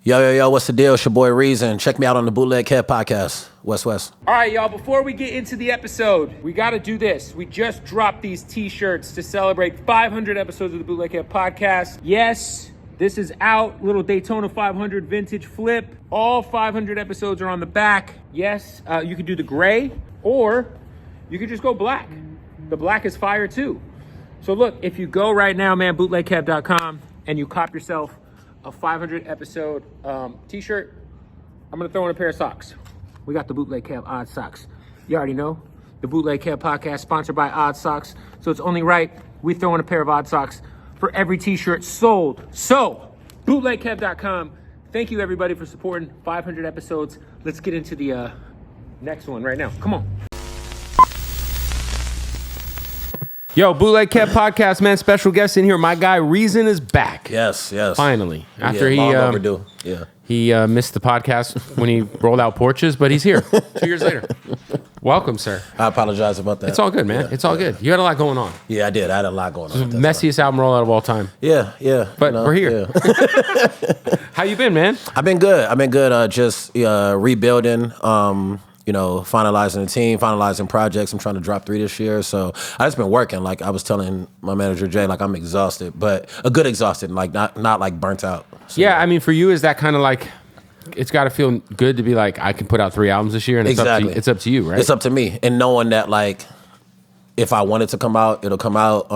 Yo, what's the deal? It's your boy Reason. Check me out on the Bootleg podcast. West. All right, y'all, before we get into the episode, we got to do this. We just dropped these t-shirts to celebrate 500 episodes of the Bootleg podcast. Yes, this is out. Little Daytona 500 vintage flip. All 500 episodes are on the back. Yes, you could do the gray, or you could just go black. The black is fire too. So look, if you go right now, man, bootlegcap.com, and you cop yourself a 500 episode t-shirt, I'm gonna throw in a pair of socks. We got the Bootleg Cap Odd Socks. You already know, the Bootleg Cap podcast sponsored by Odd Socks. So it's only right we throw in a pair of Odd Socks for every t-shirt sold. So, bootlegcap.com. Thank you everybody for supporting 500 episodes. Let's get into the next one right now. Come on. Yo, Bootleg Cap podcast, man. Special guest in here. My guy Reason is back. Yes. Finally, after long overdue. Yeah. He missed the podcast when he rolled out porches, but he's here 2 years later. Welcome, sir. I apologize about that. It's all good, man. It's all good. You had a lot going on. Yeah, I did. I had a lot going on. The messiest album rollout of all time. Yeah. But we're here. Yeah. How you been, man? I've been good. Just rebuilding. Finalizing the team, finalizing projects. I'm trying to drop 3 this year. So I just been working. Like I was telling my manager Jay, like I'm exhausted, but a good exhausted, like not like burnt out. So, yeah, I mean, for you, is that kind of like, it's got to feel good to be like, I can put out 3 albums this year, and it's up to you, right? It's up to me, and knowing that like, if I want it to come out, it'll come out.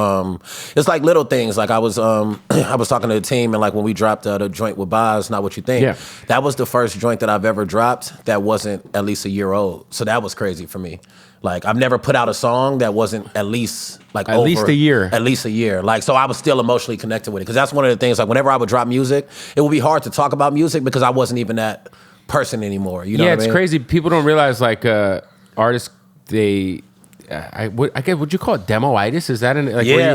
It's like little things. Like I was talking to the team, and like when we dropped the joint with Boz, Not What You Think, yeah. That was the first joint that I've ever dropped that wasn't at least a year old. So that was crazy for me. Like I've never put out a song that wasn't at least like at least a year. At least a year. Like so I was still emotionally connected with it, because that's one of the things. Like whenever I would drop music, it would be hard to talk about music because I wasn't even that person anymore. You know what I mean? It's crazy. People don't realize like artists, they. Would you call it demoitis? Is that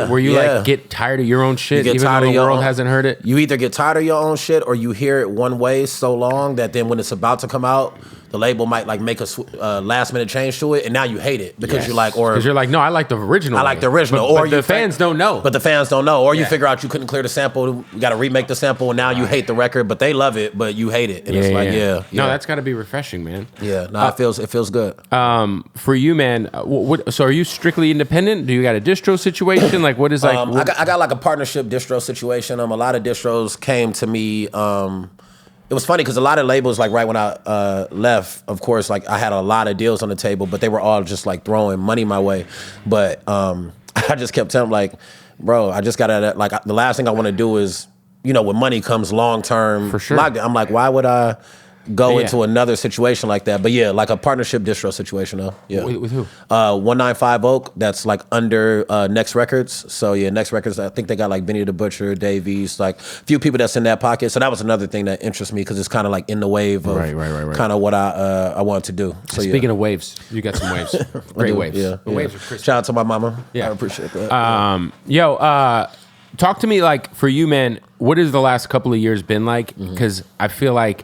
where you like get tired of your own shit, even though the world hasn't heard it? You either get tired of your own shit, or you hear it one way so long that then when it's about to come out, the label might like make a last minute change to it, and now you hate it because you're like, no, I like the original. I like the original, but the fans don't know. But the fans don't know, or you figure out you couldn't clear the sample, you got to remake the sample, and now you hate the record, but they love it, but you hate it, and it's like, no, that's got to be refreshing, man. Yeah, no, it feels good. For you, man, so are you strictly independent? Do you got a distro situation? Like, what is like? I got like a partnership distro situation. A lot of distros came to me. It was funny because a lot of labels, like right when I left, of course, like I had a lot of deals on the table, but they were all just like throwing money my way. But I just kept telling them, like, bro, I just gotta, like, the last thing I want to do is, when money comes long term. For sure. I'm like, why would I go into another situation like that? But yeah, like a partnership distro situation though. Yeah. With who? 195 Oak, that's like under Next Records. So yeah, Next Records, I think they got like Benny the Butcher, Dave East, like a few people that's in that pocket. So that was another thing that interests me, because it's kind of like in the wave of kind of what I wanted to do. So speaking of waves, you got some waves. Great waves. Yeah. The waves are crisp. Shout out to my mama. Yeah. I appreciate that. Talk to me, like, for you, man, what has the last couple of years been like? Because I feel like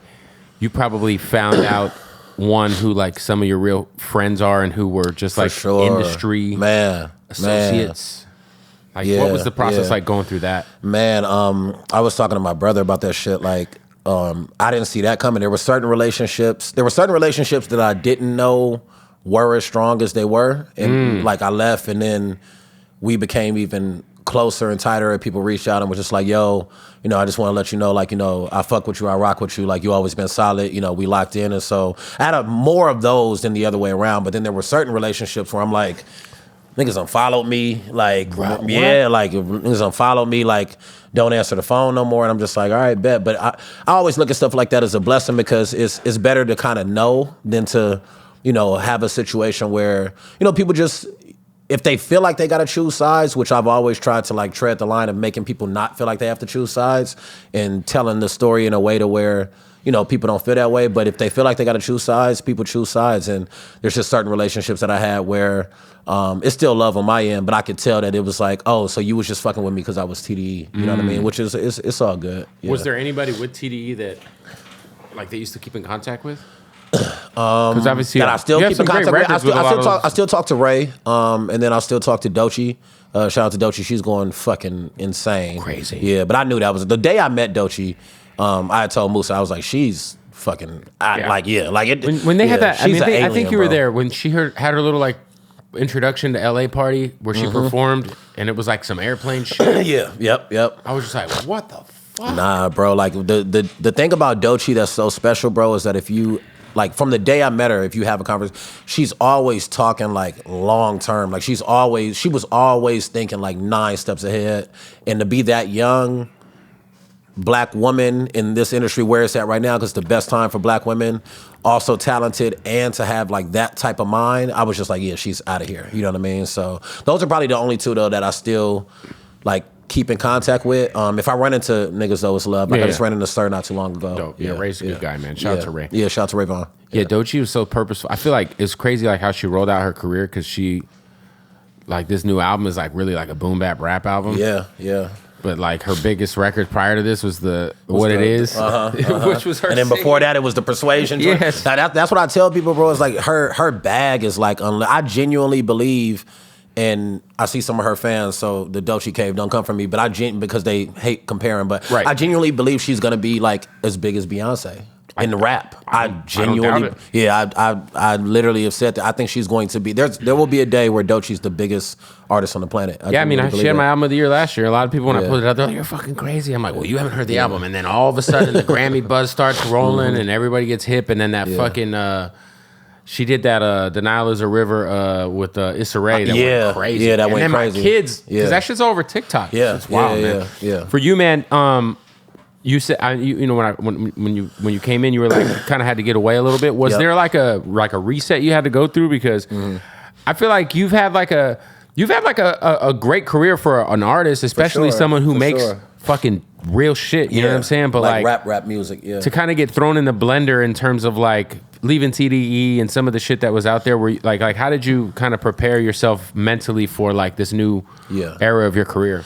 you probably found out who like some of your real friends are, and who were just like industry associates. Like, what was the process like going through that? Man, I was talking to my brother about that shit. Like, I didn't see that coming. There were certain relationships that I didn't know were as strong as they were, and like I left, and then we became even closer and tighter, and people reached out and were just like, yo, I just want to let you know, like, I fuck with you, I rock with you, like, you always been solid, we locked in. And so I had more of those than the other way around. But then there were certain relationships where I'm like, niggas unfollowed me, like, like, niggas unfollowed me, like, don't answer the phone no more. And I'm just like, all right, bet. But I always look at stuff like that as a blessing, because it's better to kind of know than to, have a situation where, people just, if they feel like they got to choose sides, which I've always tried to like tread the line of making people not feel like they have to choose sides, and telling the story in a way to where, people don't feel that way. But if they feel like they got to choose sides, people choose sides. And there's just certain relationships that I had where it's still love on my end, but I could tell that it was like, oh, so you was just fucking with me because I was TDE. You know what I mean? Which is, it's all good. Yeah. Was there anybody with TDE that like they used to keep in contact with? Because obviously, that I still keep in contact with. I still talk to Ray, and then I still talk to Doechii. Shout out to Doechii. She's going fucking insane. Crazy. Yeah, but I knew that was the day I met Doechii. I had told Musa, I was like, she's fucking, like it. When they had that, I mean, I think you were bro. there when she had her little like introduction to LA party where she performed, and it was like some airplane shit. Yeah, yep. I was just like, what the fuck? Nah, bro. Like the thing about Doechii that's so special, bro, is that if you like from the day I met her, if you have a conversation, she's always talking like long term. Like she was always thinking like 9 steps ahead, and to be that young black woman in this industry where it's at right now, because it's the best time for black women, also talented, and to have like that type of mind, I was just like, yeah, she's out of here. You know what I mean? So those are probably the only 2 though that I still like keep in contact with. If I run into niggas though, it's love. Like I just ran into Sir not too long ago. Dope. Yeah, Ray's a good guy, man. Shout out to Ray. Yeah, shout out to Ray Vaughn. Yeah, Doechii was so purposeful. I feel like it's crazy like how she rolled out her career, because she, like, this new album is like really like a boom bap rap album. Yeah. But like her biggest record prior to this was What It Is, which was her. And then before that, it was the Persuasion. Yes. Now, that's what I tell people, bro. It's like her bag is like, I genuinely believe, and I see some of her fans, so the Doechii Cave don't come from me, but because they hate comparing, but right. I genuinely believe she's gonna be like as big as Beyonce. In the rap, I genuinely, I literally have said that. I think she's going to be. There will be a day where Doechii's the biggest artist on the planet. I mean, she had my album of the year last year. A lot of people, when I put it out, they're like, "You're fucking crazy." I'm like, "Well, you haven't heard the album," and then all of a sudden, the Grammy buzz starts rolling, and everybody gets hip, and then that fucking. She did that "Denial Is a River" with Issa Rae. That went crazy. Yeah, that went crazy. And then crazy. My kids, because that shit's all over TikTok. Yeah, it's wild, man. Yeah. For you, man. You said you know when you came in, you were like kind of had to get away a little bit. Was there like a reset you had to go through? Because I feel like you've had like a great career for an artist, especially someone who makes fucking real shit. You know what I'm saying? But like rap music. Yeah. To kind of get thrown in the blender in terms of like leaving TDE and some of the shit that was out there. Where like how did you kind of prepare yourself mentally for like this new era of your career?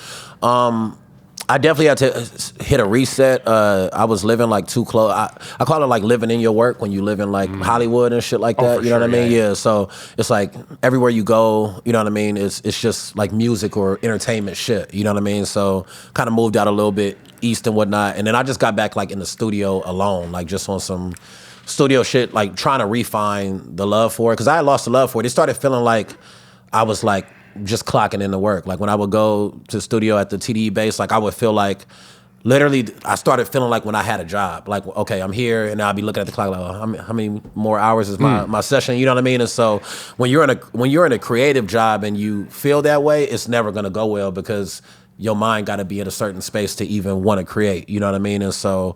I definitely had to hit a reset. I was living like too close. I call it like living in your work when you live in like Hollywood and shit like that. You know what I mean? Yeah. So it's like everywhere you go, you know what I mean? It's just like music or entertainment shit. You know what I mean? So kind of moved out a little bit east and whatnot. And then I just got back like in the studio alone, like just on some studio shit, like trying to refine the love for it. Cause I had lost the love for it. It started feeling like I was like, just clocking into work. Like when I would go to the studio at the TDE base, like I would feel like, literally, I started feeling like when I had a job. Like, okay, I'm here, and I'll be looking at the clock like, oh, how many more hours is my session? You know what I mean? And so when you're in a creative job and you feel that way, it's never gonna go well because your mind got to be in a certain space to even want to create. You know what I mean? And so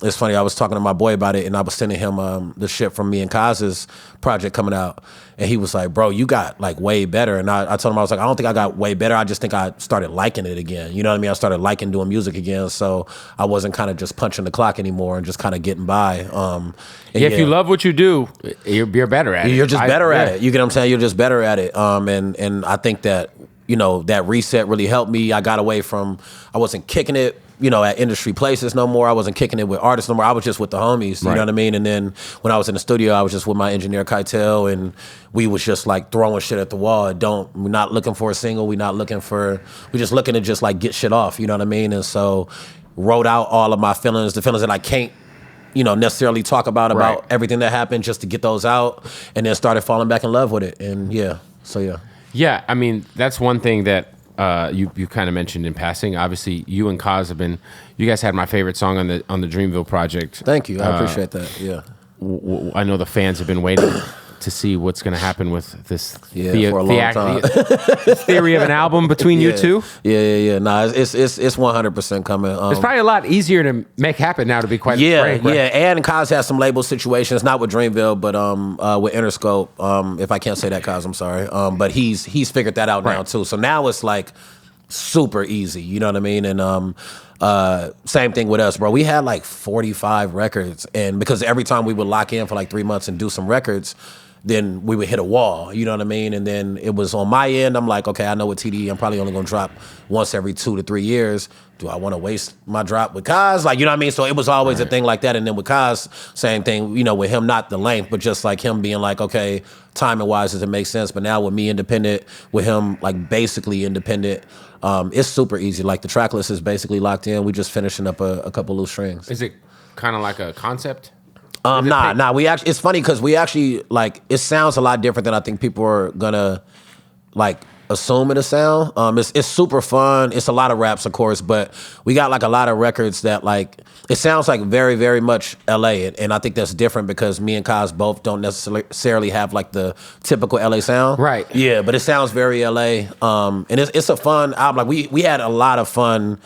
it's funny. I was talking to my boy about it, and I was sending him the shit from me and Kaz's project coming out. And he was like, bro, you got like way better. And I told him, I was like, I don't think I got way better. I just think I started liking it again. You know what I mean? I started liking doing music again. So I wasn't kind of just punching the clock anymore and just kind of getting by. If you love what you do, you're better at it. You're just better at it. You get what I'm saying? You're just better at it. And I think that, you know, that reset really helped me. I got away from, I wasn't kicking it, you know, at industry places no more. I wasn't kicking it with artists no more. I was just with the homies, you know what I mean? And then when I was in the studio, I was just with my engineer, Keitel, and we was just like throwing shit at the wall. We're not looking for a single. We're just looking to just like get shit off, you know what I mean? And so wrote out all of my feelings, the feelings that I can't, you know, necessarily talk about everything that happened, just to get those out, and then started falling back in love with it. And Yeah, I mean, that's one thing that you kind of mentioned in passing. Obviously, you and Kaz you guys had my favorite song on the Dreamville project. Thank you, I appreciate that. Yeah, I know the fans have been waiting to see what's going to happen with this for a long time. Theory of an album between you two. Yeah. Nah, it's 100% coming. It's probably a lot easier to make happen now, to be quite frank. Yeah. And Kaz has some label situations, not with Dreamville, but with Interscope. If I can't say that, Kaz, I'm sorry. But he's figured that out now too. So now it's like super easy. You know what I mean? And same thing with us, bro. We had like 45 records, and because every time we would lock in for like 3 months and do some records, then we would hit a wall, you know what I mean? And then it was on my end, I'm like, okay, I know with TDE, I'm probably only gonna drop once every 2 to 3 years. Do I wanna waste my drop with Kaz? Like, you know what I mean? So it was always a thing like that. And then with Kaz, same thing, you know, with him, not the length, but just like him being like, okay, timing wise, does it make sense? But now with me independent, with him like basically independent, it's super easy. Like the track list is basically locked in. We just finishing up a couple loose strings. Is it kind of like a concept? Nah. We actually, it's funny because we actually like, it sounds a lot different than I think people are gonna like assume it'll sound. It's super fun. It's a lot of raps, of course, but we got like a lot of records that like, it sounds like very, very much LA. And I think that's different because me and Kaz both don't necessarily have like the typical LA sound. Right. Yeah, but it sounds very LA. And it's a fun album. Like we had a lot of fun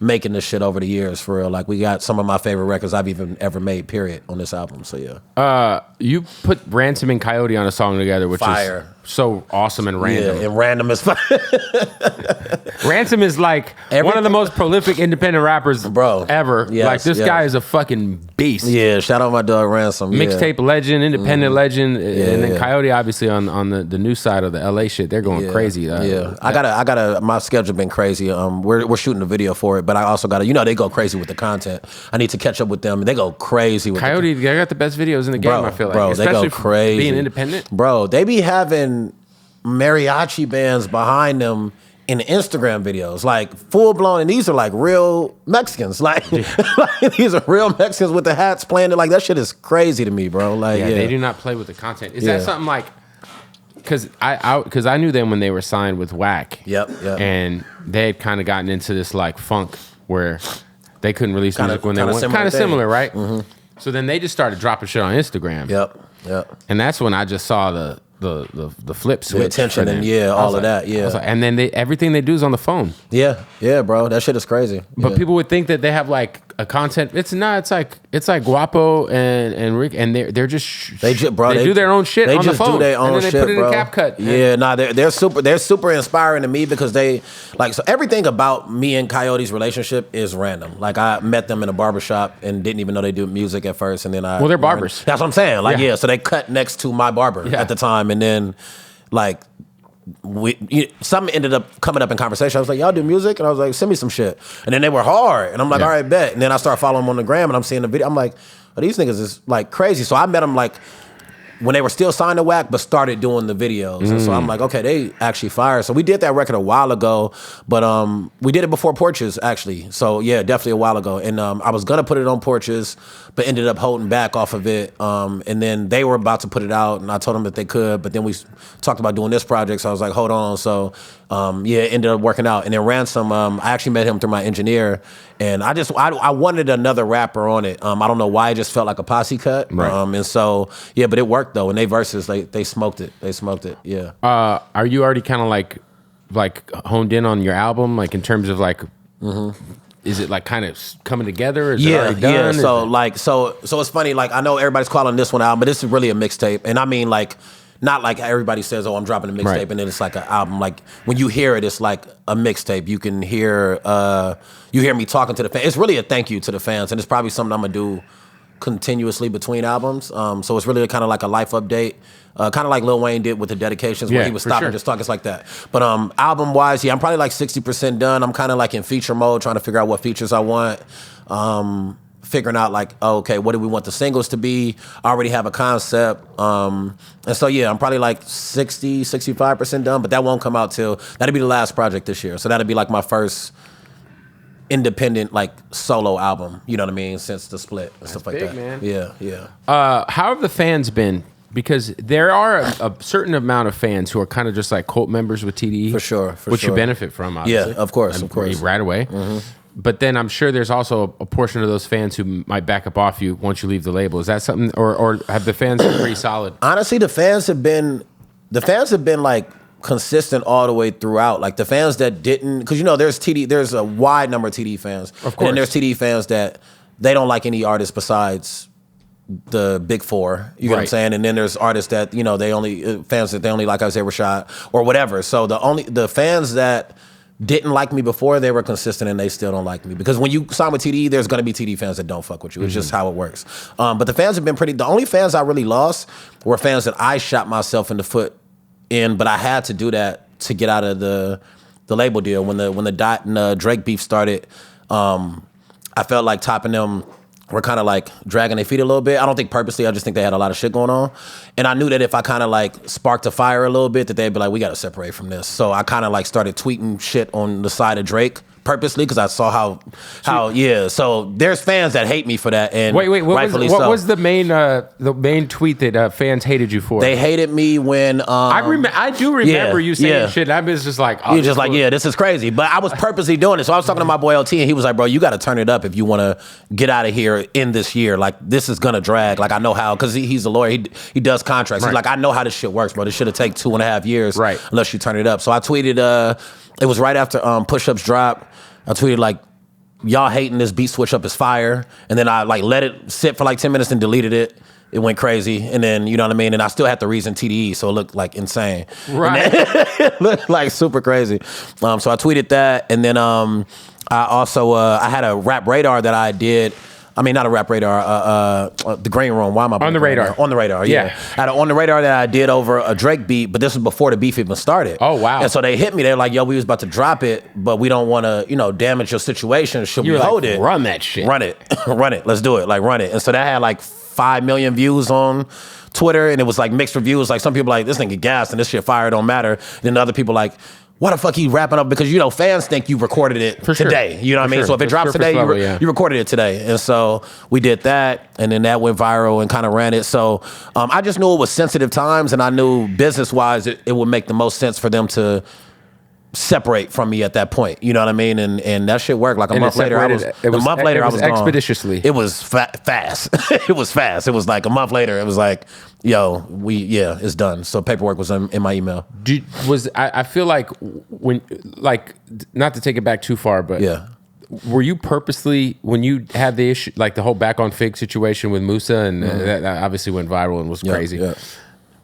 making this shit over the years, for real. Like we got some of my favorite records I've even ever made, period, on this album. So yeah. You put Ransom and Coyote on a song together, which Fire. is so awesome and random. Yeah, and random as fuck. Ransom is like one of the most prolific independent rappers ever. Yes, like this guy is a fucking beast. Yeah, shout out my dog Ransom. Mixtape legend, independent legend, and then Coyote obviously on the new side of the LA shit. They're going crazy. I gotta. My schedule been crazy. We're shooting a video for it, but I also gotta. You know, they go crazy with the content. I need to catch up with them. They go crazy with Coyote. They got the best videos in the game. I feel like, bro, especially they go crazy. Being independent, bro. They be having mariachi bands behind them in the Instagram videos, like full blown, and these are like real Mexicans, like these are real Mexicans with the hats playing it. Like that shit is crazy to me, bro. Like they do not play with the content. Is that something like? Because I knew them when they were signed with Whack. Yep. And they had kind of gotten into this like funk where they couldn't release music when they went. Kind of similar, right? Mm-hmm. So then they just started dropping shit on Instagram. Yep. And that's when I just saw the flip switch. The attention and all of that. Yeah. Like, and then everything they do is on the phone. Yeah, bro. That shit is crazy. But people would think that they have like a content. It's not. It's like Guapo and Rick, and they're just they do their own shit on the phone. They just do their own and then shit, they put it bro. in CapCut. Yeah, they're super inspiring to me because they like, so everything about me and Coyote's relationship is random. Like I met them in a barbershop and didn't even know they do music at first, and then they're barbers. That's what I'm saying. Like so they cut next to my barber at the time, and then like. Something ended up coming up in conversation. I was like, y'all do music? And I was like, send me some shit. And then they were hard. And I'm like, all right, bet. And then I started following them on the gram and I'm seeing the video. I'm like, oh, these niggas is like crazy. So I met them like when they were still signed to Whack, but started doing the videos. And so I'm like, okay, they actually fire. So we did that record a while ago, but we did it before Porches, actually. So yeah, definitely a while ago. And I was gonna put it on Porches, but ended up holding back off of it. And then they were about to put it out, and I told them that they could, but then we talked about doing this project, so I was like, hold on. So it ended up working out. And then Ransom, I actually met him through my engineer, and I wanted another rapper on it. I don't know why, it just felt like a posse cut. Right. And so, yeah, but it worked though. And they verses, they smoked it. They smoked it, yeah. Are you already kind of like honed in on your album, like in terms of like, is it like kind of coming together? Or is it already done? Yeah. So it's funny. Like I know everybody's calling this one album, but this is really a mixtape. And I mean, like, not like everybody says, oh, I'm dropping a mixtape, and then it's like an album. Like when you hear it, it's like a mixtape. You can hear, you hear me talking to the fans. It's really a thank you to the fans, and it's probably something I'm gonna do continuously between albums. So it's really kind of like a life update, kind of like Lil Wayne did with the dedications, where he was stopping just talking like that. But album wise, I'm probably like 60% done. I'm kind of like in feature mode, trying to figure out what features I want. Figuring out like, okay, what do we want the singles to be? I already have a concept. And so, yeah, I'm probably like 60, 65% done, but that won't come out that'll be the last project this year. So that'll be like my first independent like solo album, you know what I mean, since the split and stuff like big, that. Man. Yeah. How have the fans been? Because there are a certain amount of fans who are kind of just like cult members with TDE. For sure. Which you benefit from, obviously. Yeah, of course. Right away. Mm-hmm. But then I'm sure there's also a portion of those fans who might back up off you once you leave the label. Is that something, or have the fans been pretty solid? Honestly, the fans have been like consistent all the way throughout. Like the fans that didn't, because you know there's a wide number of TDE fans. Of course. And then there's TDE fans that they don't like any artist besides the big four, you know what I'm saying? And then there's artists that, you know, fans that they only like Isaiah Rashad or whatever. So the fans that didn't like me before, they were consistent and they still don't like me. Because when you sign with TDE, there's going to be TDE fans that don't fuck with you. It's just how it works. But the fans have been the only fans I really lost were fans that I shot myself in the foot in, but I had to do that to get out of the label deal. When the Dot and Drake beef started, I felt like Top and them were kind of like dragging their feet a little bit. I don't think purposely, I just think they had a lot of shit going on. And I knew that if I kind of like sparked a fire a little bit, that they'd be like, we got to separate from this. So I kind of like started tweeting shit on the side of Drake purposely because I saw how so there's fans that hate me for that, and what was the main tweet that fans hated you for? They hated me when I do remember you saying shit, and I was just like, you're just like, this is crazy, but I was purposely doing it. So I was talking to my boy LT, and he was like, bro, you got to turn it up if you want to get out of here in this year. Like, this is gonna drag. Like, I know how, because he's a lawyer, he does contracts. He's like, I know how this shit works, bro. This should have taken 2.5 years, unless you turn it up. So I tweeted, it was right after Push-Ups dropped. I tweeted like, y'all hating this beat switch up is fire. And then I like let it sit for like 10 minutes and deleted it. It went crazy. And then, you know what I mean? And I still had the reason TDE, so it looked like insane. Right. It looked like super crazy. So I tweeted that. And then I also, I had a rap radar that I did. I mean, not a rap radar, the green room. Why am I on the radar? On the radar, yeah. I had on the radar that I did over a Drake beat, but this was before the beef even started. Oh, wow. And so they hit me. They're like, yo, we was about to drop it, but we don't want to, damage your situation. Should we hold it? Run that shit. Run it. Run it. Let's do it. Like, run it. And so that had like 5 million views on Twitter, and it was like mixed reviews. Like, some people like, this nigga gassed and this shit fire, don't matter. Then the other people like, why the fuck he rapping up? Because, fans think you recorded it today. Sure. You know what I mean? So if it drops today, you recorded it today. And so we did that, and then that went viral and kind of ran it. So I just knew it was sensitive times, and I knew business-wise it would make the most sense for them to separate from me at that point. You know what I mean? And that shit worked. Like a month later, I was gone. Expeditiously. It was fast. It was fast. It was like a month later. It was like, yo, it's done. So paperwork was in my email. I feel like when, like, not to take it back too far, but were you purposely, when you had the issue, like the whole back on Figg situation with Musa, and that obviously went viral and was crazy. Yeah.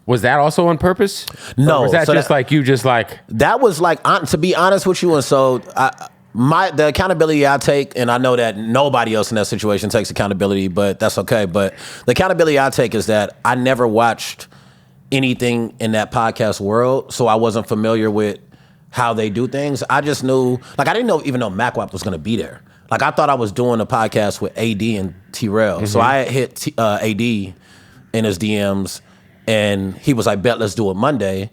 Was that also on purpose? No. Or was that just like you just like... That was like, to be honest with you, and so the accountability I take, and I know that nobody else in that situation takes accountability, but that's okay. But the accountability I take is that I never watched anything in that podcast world, so I wasn't familiar with how they do things. I just knew, like, I didn't even know MacWap was going to be there. Like, I thought I was doing a podcast with AD and T-Rail. So I had hit AD in his DMs, and he was like, bet, let's do it Monday.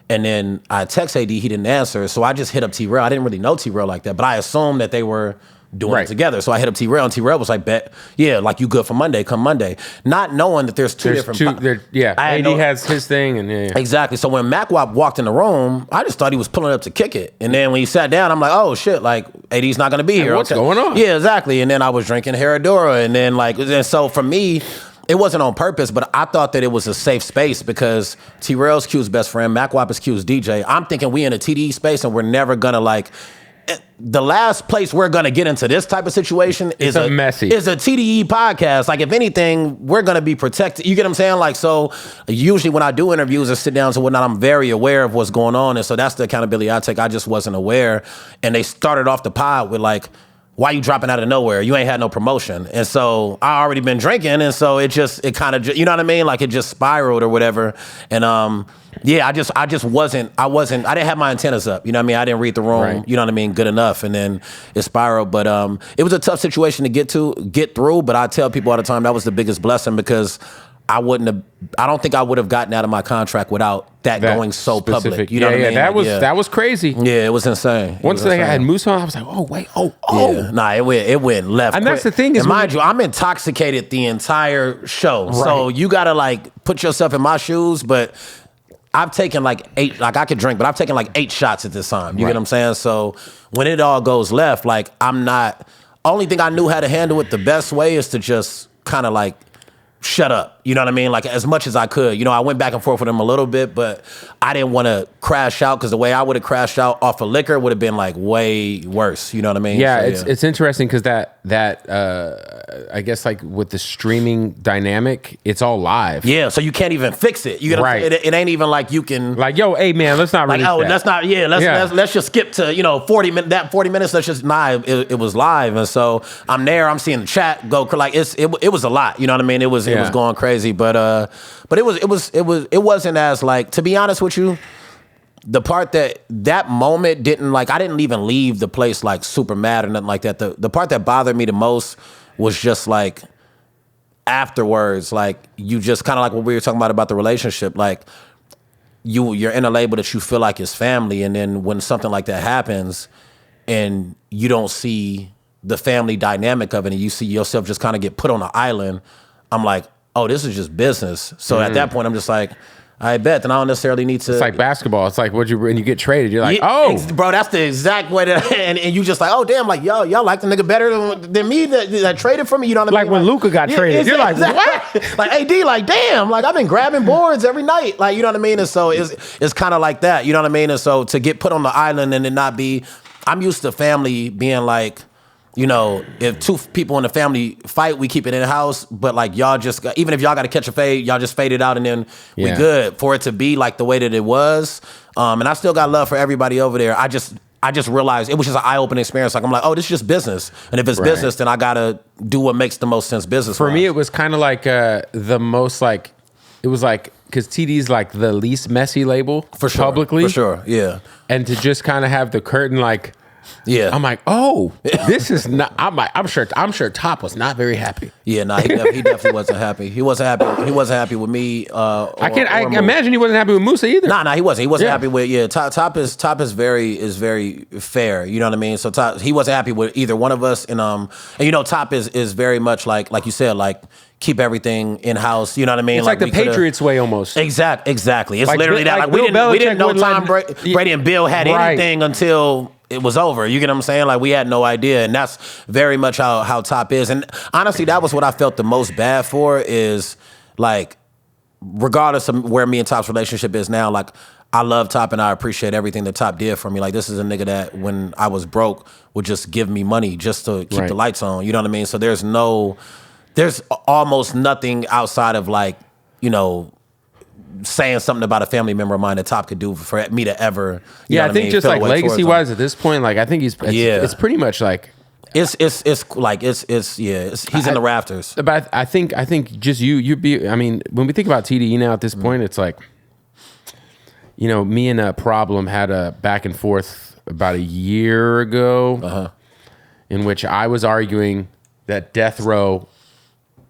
And then I text AD, he didn't answer. So I just hit up T-Rail. I didn't really know T-Rail like that, but I assumed that they were doing it together. So I hit up T-Rail, and T-Rail was like, bet, like, you good for Monday, come Monday. Not knowing that there's two different... AD has his thing, and Exactly. So when MacWap walked in the room, I just thought he was pulling up to kick it. And then when he sat down, I'm like, oh shit, like, AD's not gonna be here. What's going on? Yeah, exactly. And then I was drinking Herradura, and then and so for me, it wasn't on purpose, but I thought that it was a safe space because T-Rail's Q's best friend, MacWap is Q's DJ. I'm thinking we in a TDE space, and we're never gonna the last place we're gonna get into this type of situation is a TDE podcast. Like, if anything, we're gonna be protected. You get what I'm saying? Like, so usually when I do interviews or sit downs and whatnot, I'm very aware of what's going on, and so that's the accountability I take. I just wasn't aware, and they started off the pod with like, why you dropping out of nowhere? You ain't had no promotion. And so I already been drinking, and so it kind of, you know what I mean? Like, it just spiraled or whatever. And I didn't have my antennas up. You know what I mean? I didn't read the room, you know what I mean, good enough. And then it spiraled. But it was a tough situation to get through. But I tell people all the time that was the biggest blessing, because I don't think I would have gotten out of my contract without that going so specific. Public. You know what I mean? That was crazy. Yeah, it was insane. Once they had Musa on, I was like, oh, wait, Yeah. Nah, it went left. And that's the thing is, and mind you, I'm intoxicated the entire show. Right. So you gotta like put yourself in my shoes, but I've taken like 8, like I could drink, but I've taken like 8 shots at this time. You get what I'm saying? So when it all goes left, like only thing I knew how to handle it the best way is to just kind of like shut up. You know what I mean? Like as much as I could. You know, I went back and forth with him a little bit, but I didn't want to crash out because the way I would have crashed out off of liquor would have been like way worse. You know what I mean? Yeah, So, it's interesting because that I guess like with the streaming dynamic, it's all live. Yeah, so you can't even fix it. You get Right. it ain't even like you can Like, yo, hey man, let's not like, release oh, that. let's not. Yeah, let's just skip to 40 minutes. That 40 minutes. Let's just it was live, and so I'm there. I'm seeing the chat go like it was a lot. You know what I mean? It was going crazy, but it wasn't as like, to be honest with you. The part that moment didn't like, I didn't even leave the place like super mad or nothing like that. The part that bothered me the most was just like afterwards, like you just kind of like what we were talking about the relationship, like you're in a label that you feel like is family, and then when something like that happens and you don't see the family dynamic of it and you see yourself just kind of get put on an island, I'm like, oh, this is just business. So at that point I'm just like, I bet. Then I don't necessarily need to. It's like basketball. It's like when you get traded, you're like, bro, that's the exact way that, and you just like, oh damn, like y'all like the nigga better than me that traded for me. You know what I mean? Like when Luka got traded, you're like, what? Like AD, like damn, like I've been grabbing boards every night, like you know what I mean. And so it's kind of like that, you know what I mean. And so to get put on the island and it not be, I'm used to family being like, you know, if two people in the family fight, we keep it in the house. But like y'all just, even if y'all got to catch a fade, y'all just fade it out and then we good. For it to be like the way that it was, and I still got love for everybody over there. I just realized it was just an eye-opening experience. Like I'm like, oh, this is just business, and if it's business, then I gotta do what makes the most sense business. For me, it was kind of like the most like, it was like, because TD's like the least messy label for sure, publicly, for sure, yeah. And to just kind of have the curtain like. Yeah, I'm like, oh, this is not. I'm sure Top was not very happy. Yeah, nah, he definitely wasn't happy. He wasn't happy with me. I imagine he wasn't happy with Musa either. Nah, he wasn't. He wasn't happy with. Top is very fair. You know what I mean? So Top, he wasn't happy with either one of us. And you know, Top is very much like you said, like keep everything in house. You know what I mean? It's like the Patriots way almost. Exactly. It's like, literally that. Like we didn't know Tom Brady and Bill had anything until it was over. You get what I'm saying? Like we had no idea, and that's very much how Top is. And honestly, that was what I felt the most bad for. Is like, regardless of where me and Top's relationship is now, like I love Top and I appreciate everything that Top did for me. Like this is a nigga that when I was broke would just give me money just to keep the lights on. You know what I mean? So there's almost nothing outside of like, you know, saying something about a family member of mine that Top could do for me to ever. I think just like legacy wise at this point, like I think it's pretty much like it's he's in the rafters. But I think just you be. I mean, when we think about TDE now at this point, it's like, you know, me and Problem had a back and forth about a year ago, in which I was arguing that Death Row.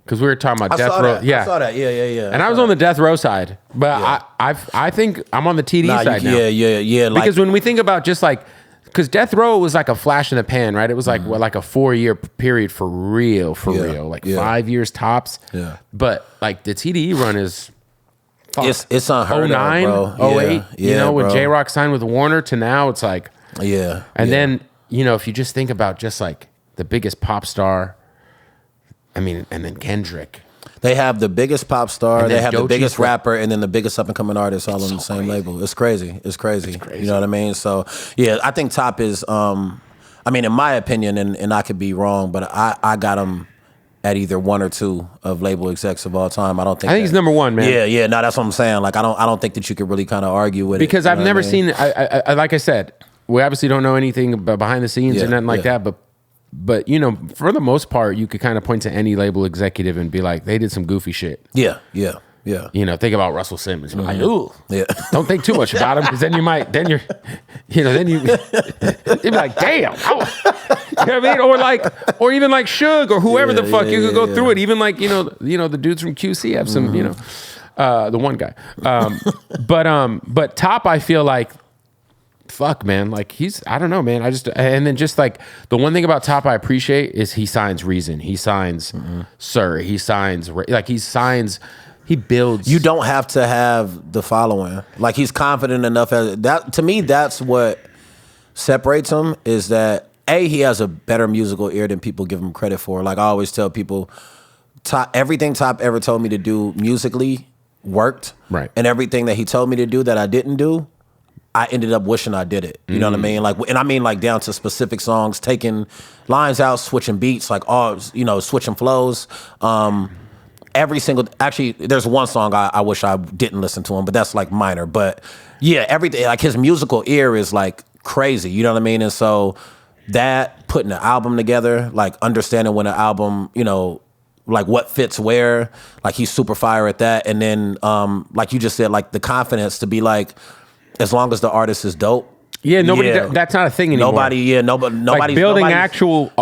Because we were talking about Death Row. I saw that. Yeah. And I was on the Death Row side. But I think I'm on the TDE side now. Yeah. Because when we think about just like, because Death Row was like a flash in the pan, right? It was like like a 4-year period for real. Like 5 years tops. Yeah. But like the TDE run is... It's unheard 09, of, bro. 08, you know, when J-Rock signed with Warner to now, it's like... Yeah. And then, you know, if you just think about just like the biggest pop star... I mean, and then Kendrick. They have the biggest pop star, they have the Doechii biggest rapper, and then the biggest up-and-coming artist all on the same label. It's crazy. It's crazy. You know what I mean? So, yeah, I think Top is, I mean, in my opinion, and I could be wrong, but I got him at either 1 or 2 of label execs of all time. I think he's number 1, man. Yeah, no, that's what I'm saying. Like, I don't think that you could really kind of argue with it. Because I've never seen, I like I said, we obviously don't know anything behind the scenes or nothing like that, but you know, for the most part, you could kind of point to any label executive and be like, they did some goofy shit. Yeah. You know, think about Russell Simmons. Like, ooh, don't think too much about him because then you'd be like, damn. You know what I mean? Or even like Suge or whoever the fuck you could go through it. Even like, you know, the dudes from QC have some, you know, the one guy. But Top, I feel like, fuck, man, like I don't know, man. And then just like the one thing about Top I appreciate is he signs Reason, he signs Sir, he signs he builds. You don't have to have the following. Like he's confident enough that. To me, that's what separates him. Is that he has a better musical ear than people give him credit for. Like I always tell people, everything Top ever told me to do musically worked. Right. And everything that he told me to do that I didn't do, I ended up wishing I did it. You know what I mean? Like, and I mean like down to specific songs, taking lines out, switching beats, like all, switching flows. Actually, there's one song I wish I didn't listen to him, but that's like minor. But yeah, everything, like his musical ear is like crazy. You know what I mean? And so that, putting the album together, like understanding when an album, like what fits where, like he's super fire at that. And then, like you just said, like the confidence to be like, as long as the artist is dope. Yeah, that's not a thing anymore. Nobody's building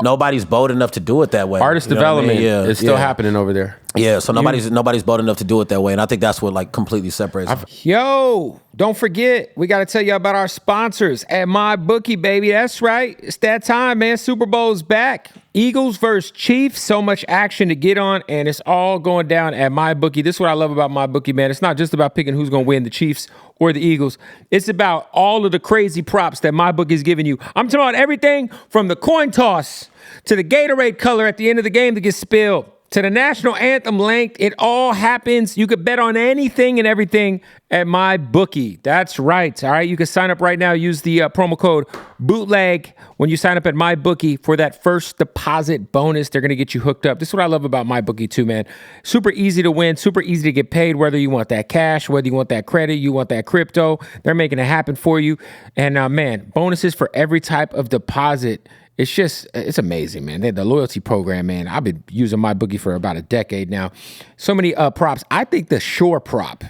nobody's bold enough to do it that way. Artist development is still happening over there. Yeah, so nobody's bold enough to do it that way, and I think that's what like completely separates them. Yo, don't forget, we got to tell you about our sponsors at MyBookie, baby. That's right, it's that time, man. Super Bowl's back. Eagles versus Chiefs. So much action to get on, and it's all going down at MyBookie. This is what I love about MyBookie, man. It's not just about picking who's going to win, the Chiefs or the Eagles. It's about all of the crazy props that MyBookie's giving you. I'm talking about everything from the coin toss to the Gatorade color at the end of the game that gets spilled, to the national anthem length. It all happens. You could bet on anything and everything at MyBookie. That's right. All right. You can sign up right now. Use the promo code Bootleg when you sign up at MyBookie for that first deposit bonus. They're going to get you hooked up. This is what I love about MyBookie too, man. Super easy to win, super easy to get paid, whether you want that cash, whether you want that credit, you want that crypto. They're making it happen for you. And man, bonuses for every type of deposit. It's amazing, man. The loyalty program, man. I've been using MyBookie for about a decade now. So many props. I think the Shore prop,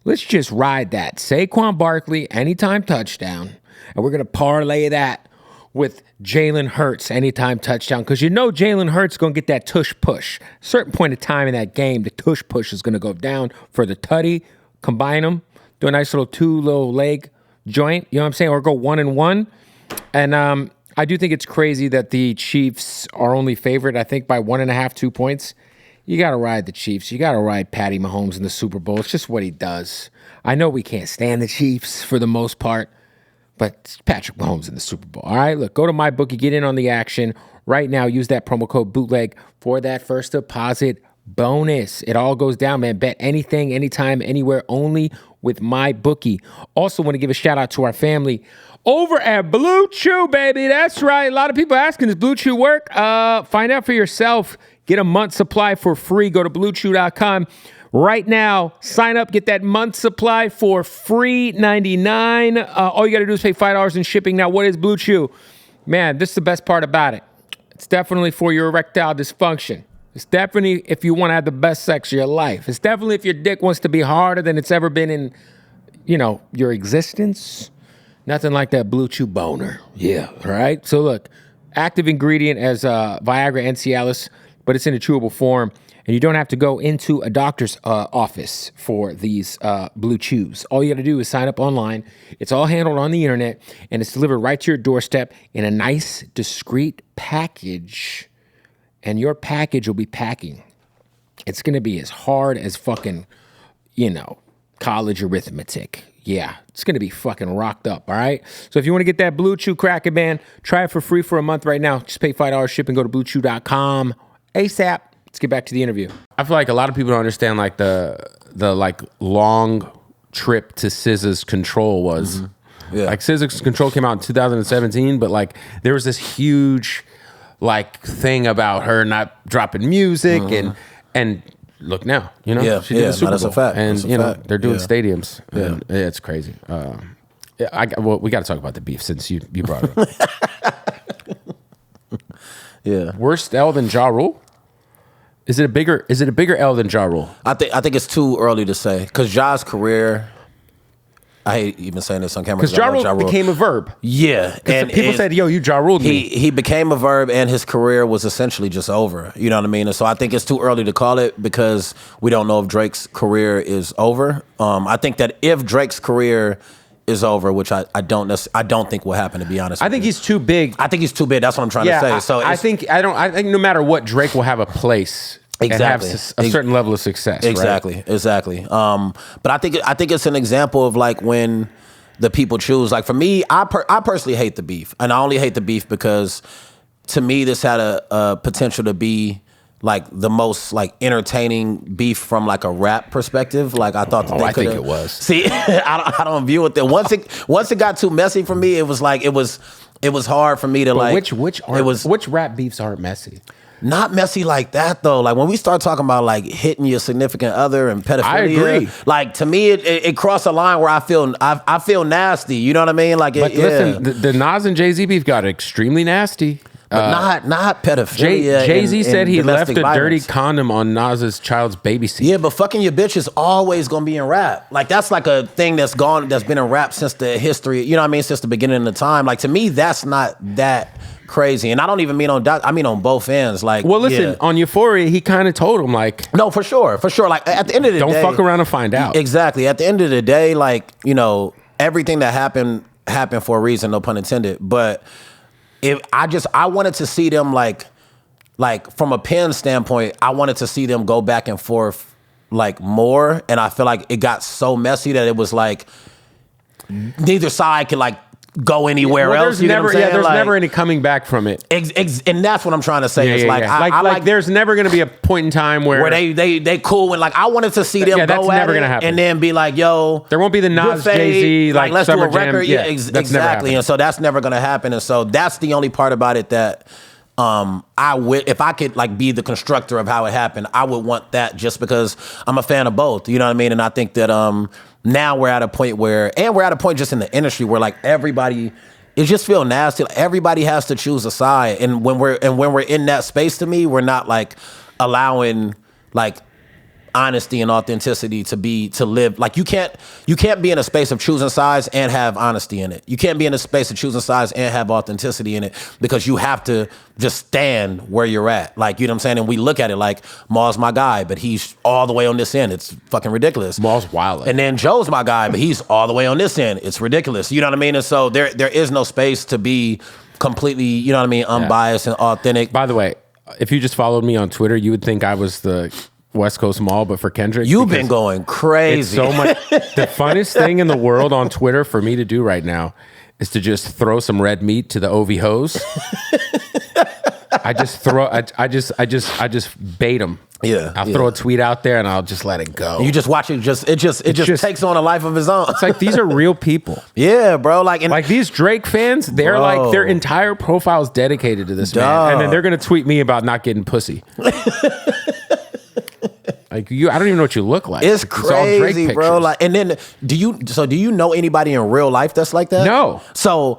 let's just ride that. Saquon Barkley, anytime touchdown. And we're going to parlay that with Jalen Hurts, anytime touchdown. Because Jalen Hurts going to get that tush push. Certain point of time in that game, the tush push is going to go down for the tutty. Combine them. Do a nice little two leg joint. You know what I'm saying? Or go 1-1. And I do think it's crazy that the Chiefs are only favored, I think, by 1.5, 2 points. You got to ride the Chiefs. You got to ride Patty Mahomes in the Super Bowl. It's just what he does. I know we can't stand the Chiefs for the most part, but it's Patrick Mahomes in the Super Bowl. All right, look, go to MyBookie, get in on the action right now. Use that promo code Bootleg for that first deposit bonus. It all goes down, man. Bet anything, anytime, anywhere, only with MyBookie. Also want to give a shout out to our family over at Blue Chew, baby. That's right. A lot of people asking, does Blue Chew work? Find out for yourself. Get a month supply for free. Go to BlueChew.com right now. Sign up. Get that month supply for free, $99. All you got to do is pay $5 in shipping. Now, what is Blue Chew? Man, this is the best part about it. It's definitely for your erectile dysfunction. It's definitely if you want to have the best sex of your life. It's definitely if your dick wants to be harder than it's ever been in, your existence. Nothing like that Blue Chew boner. Yeah, right? So look, active ingredient as Viagra and Cialis, but it's in a chewable form. And you don't have to go into a doctor's office for these Blue Chews. All you got to do is sign up online. It's all handled on the internet, and it's delivered right to your doorstep in a nice, discreet package. And your package will be packing. It's going to be as hard as fucking, college arithmetic. Yeah, it's going to be fucking rocked up, all right? So if you want to get that Blue Chew Kraken, man, try it for free for a month right now. Just pay $5 shipping, go to BlueChew.com ASAP. Let's get back to the interview. I feel like a lot of people don't understand like the like long trip to SZA's Control was. Mm-hmm. Yeah. Like SZA's Control came out in 2017, but like there was this huge like thing about her not dropping music and look now, she did the Super Bowl. That's a fact. And they're doing stadiums. And it's crazy. We got to talk about the beef since you brought it up. Yeah. Worst L than Ja Rule? Is it a bigger L than Ja Rule? I think it's too early to say because Ja's career. I hate even saying this on camera. Because Ja Rule became a verb. Yeah. And people said, yo, you Ja Ruled me. He became a verb and his career was essentially just over. You know what I mean? And so I think it's too early to call it because we don't know if Drake's career is over. I think that if Drake's career is over, which I don't think will happen, to be honest. I think he's too big. I think he's too big. That's what I'm trying to say. So I think no matter what, Drake will have a place. Exactly. And have a certain level of success. Exactly. Right? Exactly. But I think it's an example of like when the people choose. Like for me, I personally hate the beef, and I only hate the beef because to me this had a potential to be like the most like entertaining beef from like a rap perspective. Like I thought that they I think could've- it was. See, I don't view it that once it got too messy for me, it was like it was hard for me to like. Which rap beefs aren't messy? Not messy like that though. Like when we start talking about like hitting your significant other and pedophilia, I agree. Like to me, it crossed a line where I feel nasty. You know what I mean? Like, But listen, the Nas and Jay-Z beef got extremely nasty. but not pedophilia. Jay-Z and said he left domestic a dirty violence. condom on Nas's child's baby seat. Yeah, but fucking your bitch is always gonna be in rap. Like that's like a thing that's been in rap since the history. You know what I mean? Since the beginning of the time. Like to me, that's not that crazy. And I don't even mean on both ends. Like, Well, listen, yeah. on Euphoria, he kind of told him, like, No, for sure. Like at the end of the day, don't fuck around and find out. Exactly. At the end of the day, like, you know, everything that happened for a reason, no pun intended. But I wanted to see them like from a pen standpoint, I wanted to see them go back and forth like more. And I feel like it got so messy that it was like neither side could like go anywhere else. There's You know what I'm saying? there's Like, never any coming back from it. and that's what I'm trying to say. It's like I like there's never going to be a point in time where they cool and like I wanted to see them Yeah, that's go at never it gonna happen. and then be like, yo, there won't be the good Nas fade, Jay-Z like let's do summer a record. jam. Yeah, that's never exactly. happened. And so that's never gonna happen. And so that's the only part about it that I would, if I could like be the constructor of how it happened, I would want that just because I'm a fan of both. You know what I mean? And I think that now we're at a point just in the industry where like everybody. It just feel nasty. Like, everybody has to choose a side, and when we're in that space, to me, we're not like allowing like honesty and authenticity to live. Like you can't be in a space of choosing sides and have honesty in it. You can't be in a space of choosing sides and have authenticity in it because you have to just stand where you're at. Like, you know what I'm saying? And we look at it like Maul's my guy, but he's all the way on this end. It's fucking ridiculous. Maul's wild. And then Joe's my guy, but he's all the way on this end. It's ridiculous. You know what I mean? And so there is no space to be completely, you know what I mean, unbiased and authentic. By the way, if you just followed me on Twitter, you would think I was the West Coast Maul, but for Kendrick. You've been going crazy. It's so much. The funnest thing in the world on Twitter for me to do right now is to just throw some red meat to the OV hoes. I just bait them. Yeah, I'll throw a tweet out there and I'll just let it go. You just watch it. It just takes on a life of its own. It's like these are real people. Yeah, bro. Like these Drake fans, they're like their entire profile is dedicated to this man, and then they're gonna tweet me about not getting pussy. Like I don't even know what you look like. It's all Drake crazy, bro. pictures. Like, and then do you know anybody in real life that's like that? No.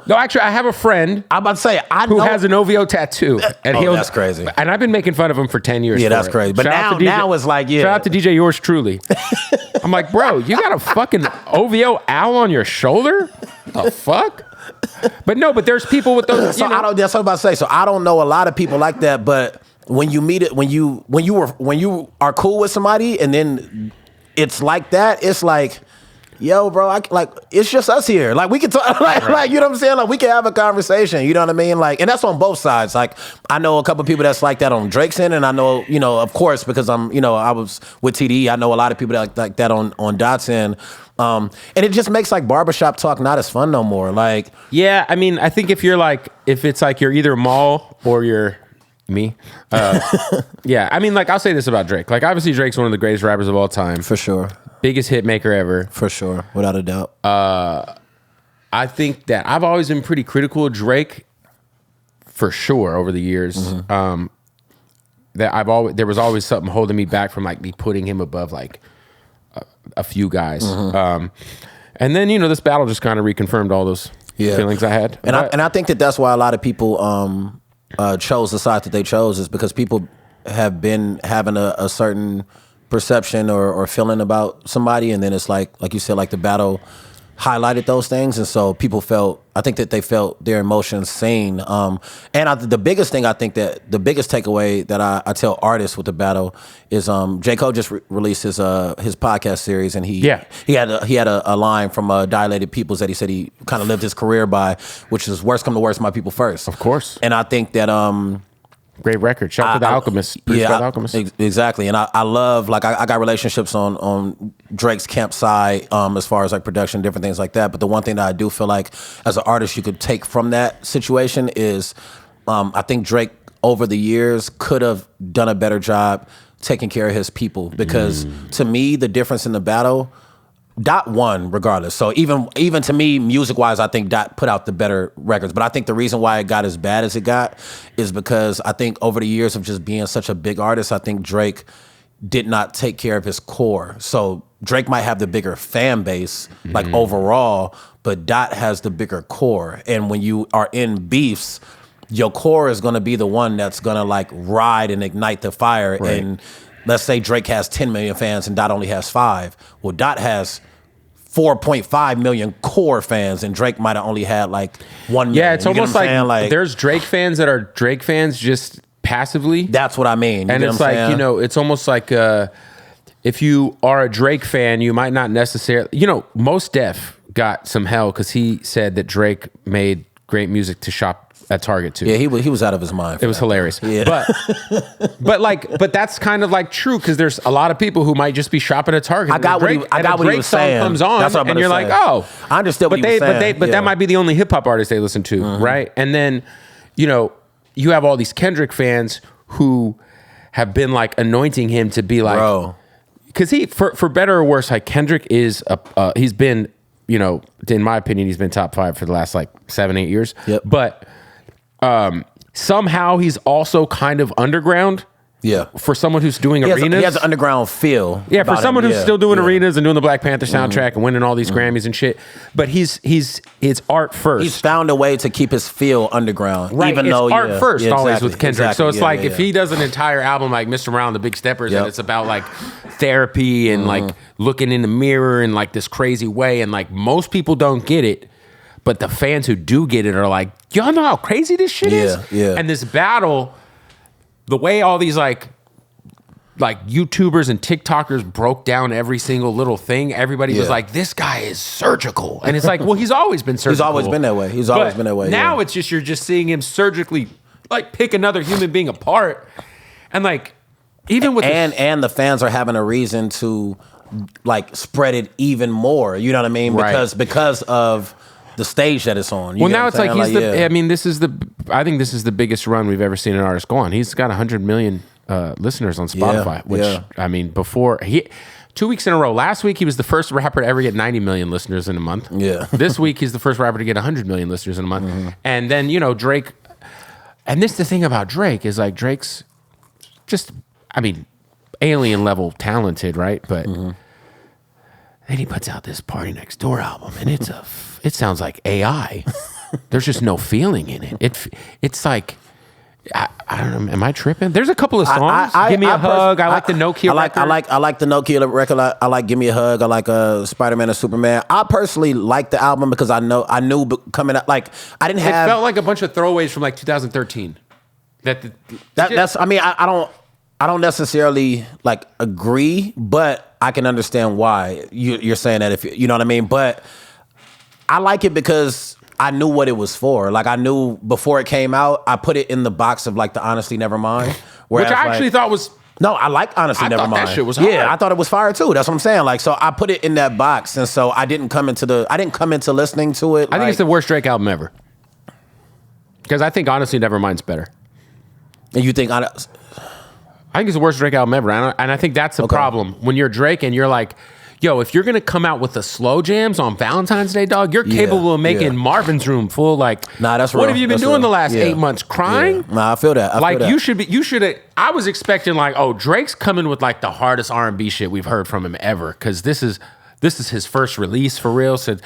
No, actually, I have a friend. I'm about to say who has an OVO tattoo, and that's crazy. And I've been making fun of him for 10 years. Yeah, for that's it. crazy. But Shout out now to it's like, yeah. Shout out to DJ yours truly. I'm like, bro, you got a fucking OVO owl on your shoulder? The fuck? But there's people with those. So that's what I'm about to say. So I don't know a lot of people like that, but when you meet it, when you are cool with somebody, and then it's like that, it's like, yo, bro, it's just us here. Like we can talk, like you know what I'm saying. Like we can have a conversation. You know what I mean? Like, and that's on both sides. Like I know a couple people that's like that on Drake's end, and I know, you know, of course, because I was with TDE. I know a lot of people that like that on Dot's end. And it just makes like barbershop talk not as fun no more. Like, yeah, I mean, I think if it's like you're either Maul or you're me. Yeah, I mean, like I'll say this about Drake. Like obviously Drake's one of the greatest rappers of all time. for sure. Biggest hit maker ever. For sure, without a doubt. I think that I've always been pretty critical of Drake, for sure, over the years. Mm-hmm. There was always something holding me back from like me putting him above like a few guys. Mm-hmm. And then this battle just kind of reconfirmed all those feelings I had. And I think that's why a lot of people chose the side that they chose, is because people have been having a certain perception or feeling about somebody, and then it's like you said, like the battle highlighted those things, and so I think that they felt their emotions seen. And the biggest thing, I think that the biggest takeaway that I tell artists with the battle is J. Cole just released his podcast series, and he had a line from Dilated Peoples that he said he kind of lived his career by, which is worst come to worst, my people first. Of course. And I think that great record. Shout out to The Alchemist. The Alchemist. Exactly. And I love, like, I got relationships on Drake's camp side as far as like production, different things like that. But the one thing that I do feel like as an artist you could take from that situation is I think Drake over the years could have done a better job taking care of his people. Because to me, the difference in the battle, Dot won regardless. So even to me, music-wise, I think Dot put out the better records. But I think the reason why it got as bad as it got is because I think over the years of just being such a big artist, I think Drake did not take care of his core. So Drake might have the bigger fan base, like overall, but Dot has the bigger core. And when you are in beefs, your core is going to be the one that's going to like ride and ignite the fire. Right. And let's say Drake has 10 million fans and Dot only has 5. Well, Dot has 4.5 million core fans, and Drake might have only had like 1 million. Yeah, it's almost like there's Drake fans that are Drake fans just passively. That's what I mean. And it's like, you know, it's almost like if you are a Drake fan, you might not necessarily, you know, Mos Def got some hell because he said that Drake made great music to shop at Target too. Yeah, he was out of his mind. It was hilarious. Yeah. But that's kind of like true because there's a lot of people who might just be shopping at Target. I got what he was saying. Comes on, that's what and you're like, oh, I understood what he was saying. But that might be the only hip hop artist they listen to, right? And then, you know, you have all these Kendrick fans who have been like anointing him to be like, bro, because he, for better or worse, like Kendrick is he's been, you know, in my opinion, he's been top 5 for the last like 7-8 years. Yep. But somehow he's also kind of underground. Yeah. For someone who's doing arenas. He has an underground feel. Yeah, for someone who's still doing arenas and doing the Black Panther soundtrack and winning all these Grammys and shit. But it's art first. He's found a way to keep his feel underground. Right, even it's though art first always with Kendrick. Exactly, so it's like if he does an entire album like Mr. Brown, The Big Steppers, and it's about like therapy and like looking in the mirror in like this crazy way, and like most people don't get it. But the fans who do get it are like, y'all know how crazy this shit is? Yeah. And this battle, the way all these like YouTubers and TikTokers broke down every single little thing, everybody was like, this guy is surgical. And it's like, well, he's always been surgical. He's always been that way. He's always been that way. Now it's just, you're just seeing him surgically like pick another human being apart. And like, even with and the fans are having a reason to like spread it even more. You know what I mean? Because of the stage that it's on. Well, now it's like he's I mean, I think this is the biggest run we've ever seen an artist go on. He's got 100 million listeners on Spotify, which I mean, before 2 weeks in a row. Last week he was the first rapper to ever get 90 million listeners in a month. Yeah. This week he's the first rapper to get 100 million listeners in a month. And then, you know, Drake, and this the thing about Drake is like Drake's just, I mean, alien level talented, right? But then he puts out this Party Next Door album, and it sounds like AI. There's just no feeling in it. It's like, I don't know. Am I tripping? There's a couple of songs. Give Me a Hug. I like the Nokia record. I like the Nokia record. I like Give Me a Hug. I like Spider-Man and Superman. I personally like the album because I knew coming up, like I didn't have. It felt like a bunch of throwaways from like 2013. That's. I mean, I don't necessarily like agree, but I can understand why you're saying that, if you know what I mean. But I like it because I knew what it was for. Like I knew before it came out, I put it in the box of like the Honestly Nevermind, which I actually thought was. No, I like Honestly Nevermind. That shit was hard. Yeah, I thought it was fire too. That's what I'm saying. Like, so I put it in that box, and so I didn't come into listening to it. I think it's the worst Drake album ever. Because I think Honestly Nevermind's better. And you think I think it's the worst Drake album ever, and I think that's the problem when you're Drake and you're like, yo, if you're gonna come out with the slow jams on Valentine's Day, dog, you're capable of making Marvin's Room full. Like, nah, that's real. What have you been doing the last 8 months? Crying? Yeah. Nah, I feel that. You should have. I was expecting like, oh, Drake's coming with like the hardest R&B shit we've heard from him ever, because this is his first release for real. So.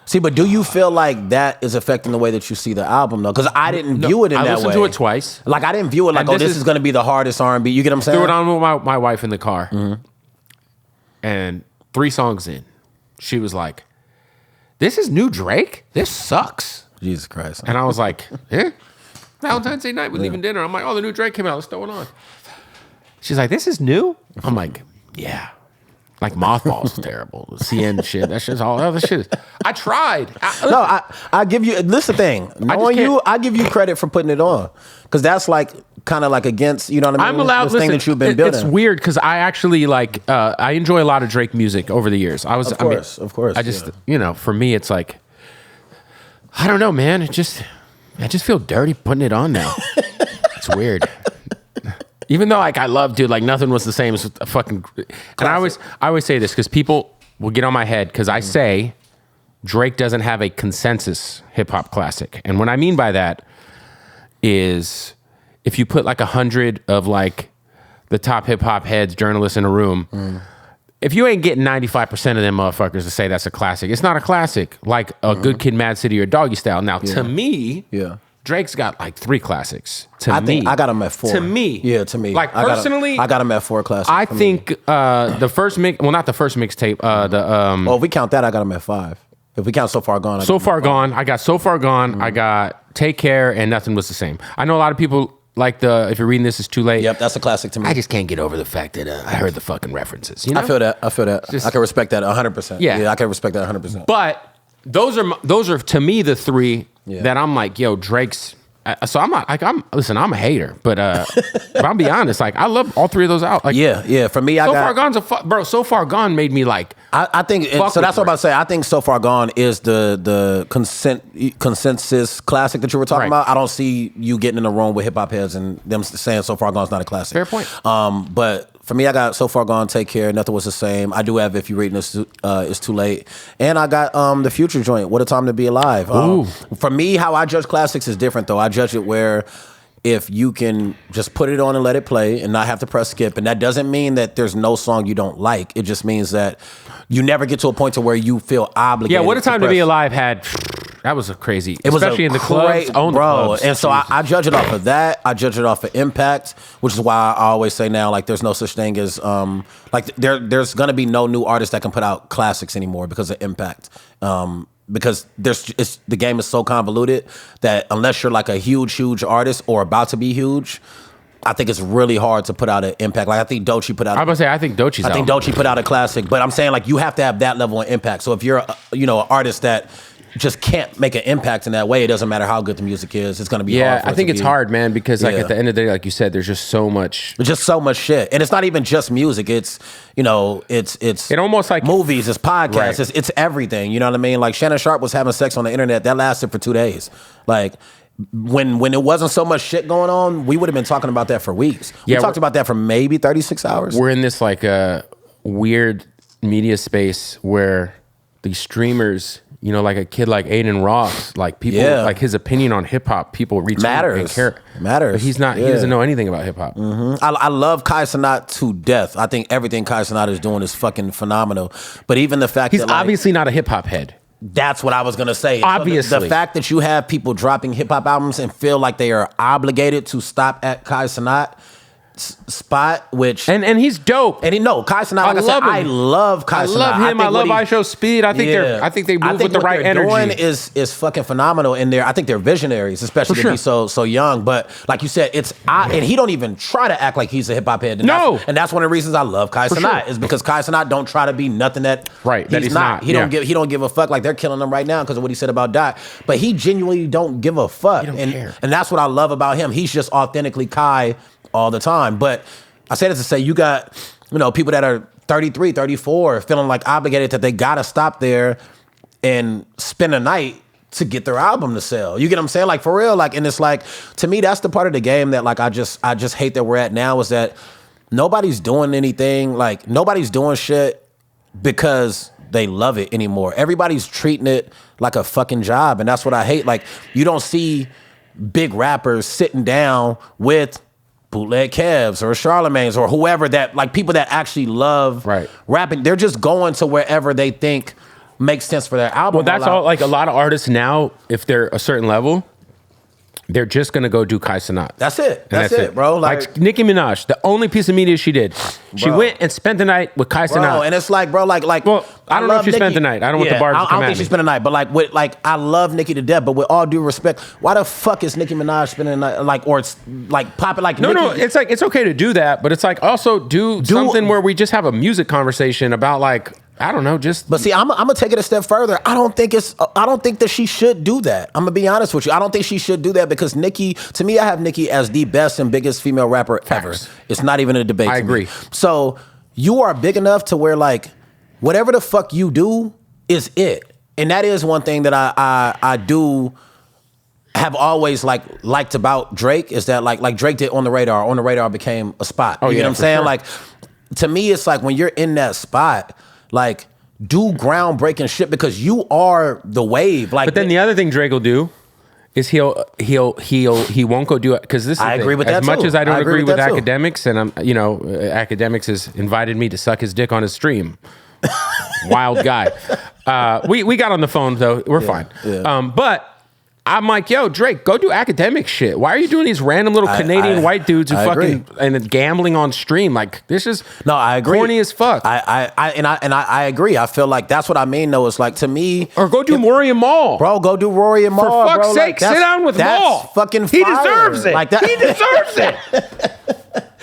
See, but do you feel like that is affecting the way that you see the album, though? Because I didn't view it in that way. I listened to it twice. Like, I didn't view it like, this is going to be the hardest R&B. You get what I'm saying? Threw it on with my wife in the car. And 3 songs in, she was like, this is new Drake? This sucks. Jesus Christ. And I was like, yeah. Valentine's Day night, we're leaving dinner. I'm like, oh, the new Drake came out. Let's throw it on. She's like, this is new? I'm like, yeah. Like Mothballs is terrible. The CN shit. That shit's all other shit. I tried. I give you. This the thing. Knowing you, I give you credit for putting it on, because that's like kind of like against. You know what I mean? I'm allowed. This thing that you've been building. It's weird because I actually like. I enjoy a lot of Drake music over the years. Of course. I just for me, it's like, I don't know, man. I just feel dirty putting it on now. It's weird. Even though like I love, dude, like nothing was the same as a fucking. And I always say this because people will get on my head because I say Drake doesn't have a consensus hip hop classic, and what I mean by that is if you put like 100 of like the top hip hop heads, journalists in a room. If you ain't getting 95% of them motherfuckers to say that's a classic, it's not a classic. Like a Good Kid, Mad City or Doggy Style. Now, to me, Drake's got like 3 classics. I think I got him at 4. To me. Yeah, to me. Like personally, I got him at 4 classics. I think the first not the first mixtape. Well, if we count that, I got him at 5. If we count So Far Gone, I got So Far Gone. I got Take Care and Nothing Was the Same. I know a lot of people like if you're reading this, it's too late. Yep, that's a classic to me. I just can't get over the fact that I heard the fucking references. You know? I feel that. I can respect that 100%. Yeah, I can respect that 100%. But those are to me the 3 that I'm like, yo, Drake's. So I'm not like listen, I'm a hater, but I'll be honest, like I love all 3 of those out. Like, yeah. For me, Far Gone's bro. So Far Gone made me like. I think so. That's what I'm about to say. I think So Far Gone is the consensus classic that you were talking about. I don't see you getting in the room with hip hop heads and them saying So Far Gone's not a classic. Fair point. But for me, I got So Far Gone, Take Care, Nothing Was the Same. I do have If You Reading This, It's Too Late, and I got the Future joint, What a Time to Be Alive. For me, how I judge classics is different though. I judge it where if you can just put it on and let it play and not have to press skip, and that doesn't mean that there's no song you don't like. It just means that you never get to a point to where you feel obligated. Yeah, What a Time to Be Alive had. That was a crazy, especially in the clubs, bro. clubs. And so I judge it off of that. I judge it off of impact, which is why I always say now, like, there's no such thing as like there's gonna be no new artist that can put out classics anymore because of impact. Because the game is so convoluted that unless you're like a huge artist or about to be huge, I think it's really hard to put out an impact. Like I think Doechii put out. I was about to say I think Doechii put out a classic, but I'm saying like you have to have that level of impact. So if you're an artist that just can't make an impact in that way, it doesn't matter how good the music is. It's going to be hard. I think it's hard, man, because like at the end of the day, like you said, there's just so much. There's just so much shit, and it's not even just music. It's it's almost like movies, it's podcasts, right. it's everything. You know what I mean? Like Shannon Sharp was having sex on the internet that lasted for 2 days. Like. When it wasn't so much shit going on, we would have been talking about that for weeks. We talked about that for maybe 36 hours. We're in this like weird media space where these streamers, like a kid like Aiden Ross, like people, like his opinion on hip hop, people reach out and care. Matters. But he's not. He doesn't know anything about hip hop. Mm-hmm. I love Kai Cenat to death. I think everything Kai Cenat is doing is fucking phenomenal. But even the fact he's that obviously not a hip hop head. That's what I was gonna say. Obviously, so the fact that you have people dropping hip hop albums and feel like they are obligated to stop at Kai Cenat spot, which and he's dope. And Kai Cenat, like I love Kai Cenat. I love him. I love I Show Speed. I think they move with the right energy. Doing is fucking phenomenal in there. I think they're visionaries, especially to be so young. But like you said, and he don't even try to act like he's a hip hop head. And that's one of the reasons I love Kai Cenat is because Kai Cenat don't try to be nothing that he's not. He don't give a fuck. Like they're killing him right now because of what he said about Dot. But he genuinely don't give a fuck. He don't care. And that's what I love about him. He's just authentically Kai all the time. But I say this to say you got, people that are 33, 34 feeling like obligated that they gotta stop there and spend a night to get their album to sell. You get what I'm saying? Like for real, like, and it's like, to me, that's the part of the game that like I just hate that we're at now is that nobody's doing anything, like nobody's doing shit because they love it anymore. Everybody's treating it like a fucking job. And that's what I hate. Like you don't see big rappers sitting down with Bootleg Kevs or Charlemagne's or whoever that, like people that actually love rapping. They're just going to wherever they think makes sense for their album. Well, that's all. Like a lot of artists now, if they're a certain level, they're just gonna go do Kai Cenat. That's it. That's it, bro. Like Nicki Minaj, the only piece of media she did, she went and spent the night with Kai Cenat. And it's like, bro, like. Well, I don't know if she spent the night. I don't want the bars to come at me. I don't think she spent the night, but I love Nicki to death. But with all due respect, why the fuck is Nicki Minaj spending the night? Like, or it's like popping like. No. It's like it's okay to do that, but it's like also do something where we just have a music conversation about like. I don't know, just. But see, I'm gonna take it a step further. I don't think that she should do that. I'm gonna be honest with you. I don't think she should do that because Nicki, to me, I have Nicki as the best and biggest female rapper ever. It's not even a debate. I agree. So you are big enough to where like whatever the fuck you do is it, and that is one thing that I do have always liked about Drake is that like Drake did On the Radar became a spot. You know what I'm saying? Sure. Like, to me, it's like when you're in that spot, like, do groundbreaking shit because you are the wave. Like, but then the other thing Drake will do is he won't go do it because this is I agree with that as much too. as I don't agree with that academics, and academics has invited me to suck his dick on his stream. Wild guy. We got on the phone though. We're fine. Yeah. But I'm like, yo, Drake, go do academic shit. Why are you doing these random little Canadian white dudes who fucking and gambling on stream? Like, this is I agree. Corny as fuck. I agree. I feel like that's what I mean though. It's like, to me, or go do Rory and Mal, bro. Go do Rory and Mal. For fuck's bro. sake, sit down with Mal. Fucking fire. He deserves it. Like that. He deserves it.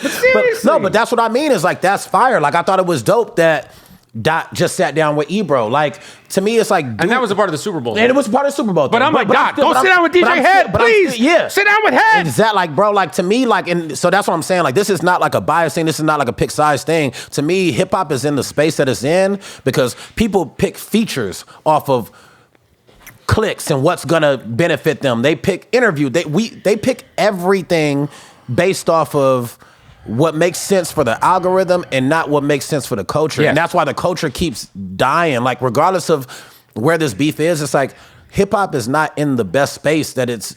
But seriously, but that's what I mean. Is like, that's fire. Like, I thought it was dope that Doc just sat down with Ebro. Like, to me, it's like, and that was a part of the Super Bowl. And it was part of the Super Bowl. But I'm like, Doc, don't sit down with DJ Head, please. Sit down with Head. Exactly, like, bro, like, to me, like, and so that's what I'm saying. Like, this is not like a bias thing. This is not like a pick size thing. To me, hip hop is in the space that it's in because people pick features off of clicks and what's gonna benefit them. They pick interview. They pick everything based off of what makes sense for the algorithm and not what makes sense for the culture. Yes. And that's why the culture keeps dying. Like, regardless of where this beef is, it's like, hip hop is not in the best space that it's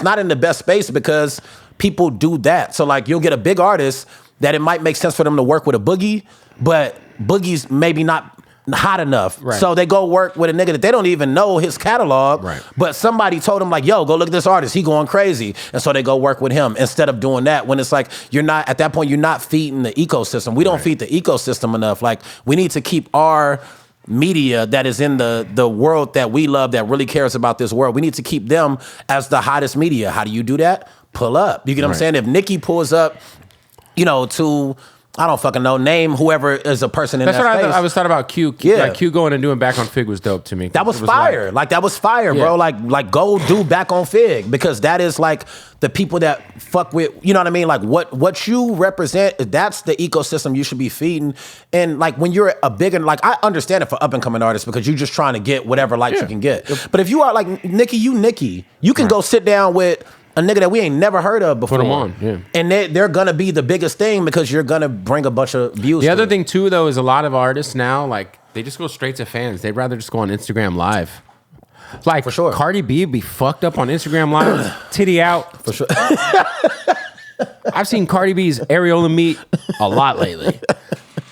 not in the best space because people do that. So like, you'll get a big artist that it might make sense for them to work with a Boogie, but Boogie's maybe not hot enough. Right. So they go work with a nigga that they don't even know his catalog, but somebody told them like, yo, go look at this artist, he going crazy. And so they go work with him instead of doing that, when it's like, you're not, at that point, you're not feeding the ecosystem. We don't feed the ecosystem enough. Like, we need to keep our media that is in the world that we love, that really cares about this world. We need to keep them as the hottest media. How do you do that? Pull up. You get what I'm saying? If Nicki pulls up, to, I don't fucking know, name whoever is a person in that space. That's what I was thought about Q. Yeah. Like, Q going and doing Back on Figg was dope to me. That was fire. Like, that was fire, bro. Like go do Back on Figg, because that is like the people that fuck with, you know what I mean? Like, what you represent, that's the ecosystem you should be feeding. And like, when you're a bigger, like, I understand it for up and coming artists because you're just trying to get whatever likes you can get. But if you are like Nicki, you can go sit down with a nigga that we ain't never heard of before. Put them on, yeah. And they're gonna be the biggest thing because you're gonna bring a bunch of views. The other thing too, though, is a lot of artists now, like, they just go straight to fans. They'd rather just go on Instagram Live. Like, for sure, Cardi B be fucked up on Instagram Live, titty out. For sure. I've seen Cardi B's areola meat a lot lately.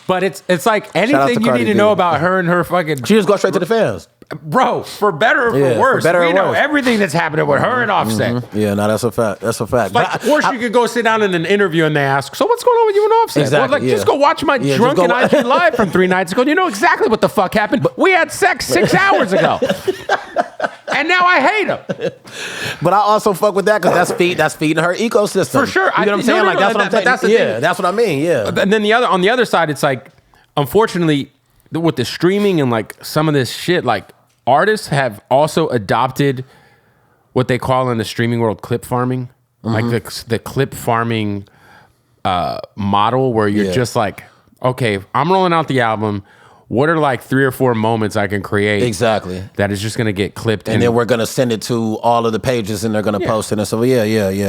But it's like anything you need to know about her and her fucking... She just go straight to the fans. Bro, for better or for worse, we know everything that's happening with her and Offset. Mm-hmm. Yeah, no, that's a fact. That's a fact. Like, or she could go sit down in an interview and they ask, so what's going on with you and Offset? Exactly, well, just go watch my drunken IG Live from 3 nights ago. You know exactly what the fuck happened. We had sex 6 hours ago. And now I hate him. But I also fuck with that because that's feeding her ecosystem. For sure. You know what I'm saying? Like, that's what I'm saying. That's the thing. That's what I mean. Yeah. And then on the other side, it's like, unfortunately, with the streaming and like some of this shit, like, artists have also adopted what they call in the streaming world clip farming, like the clip farming model, where you're just like, okay, I'm rolling out the album. What are like 3 or 4 moments I can create? Exactly. That is just going to get clipped. And then we're going to send it to all of the pages and they're going to post it. And so,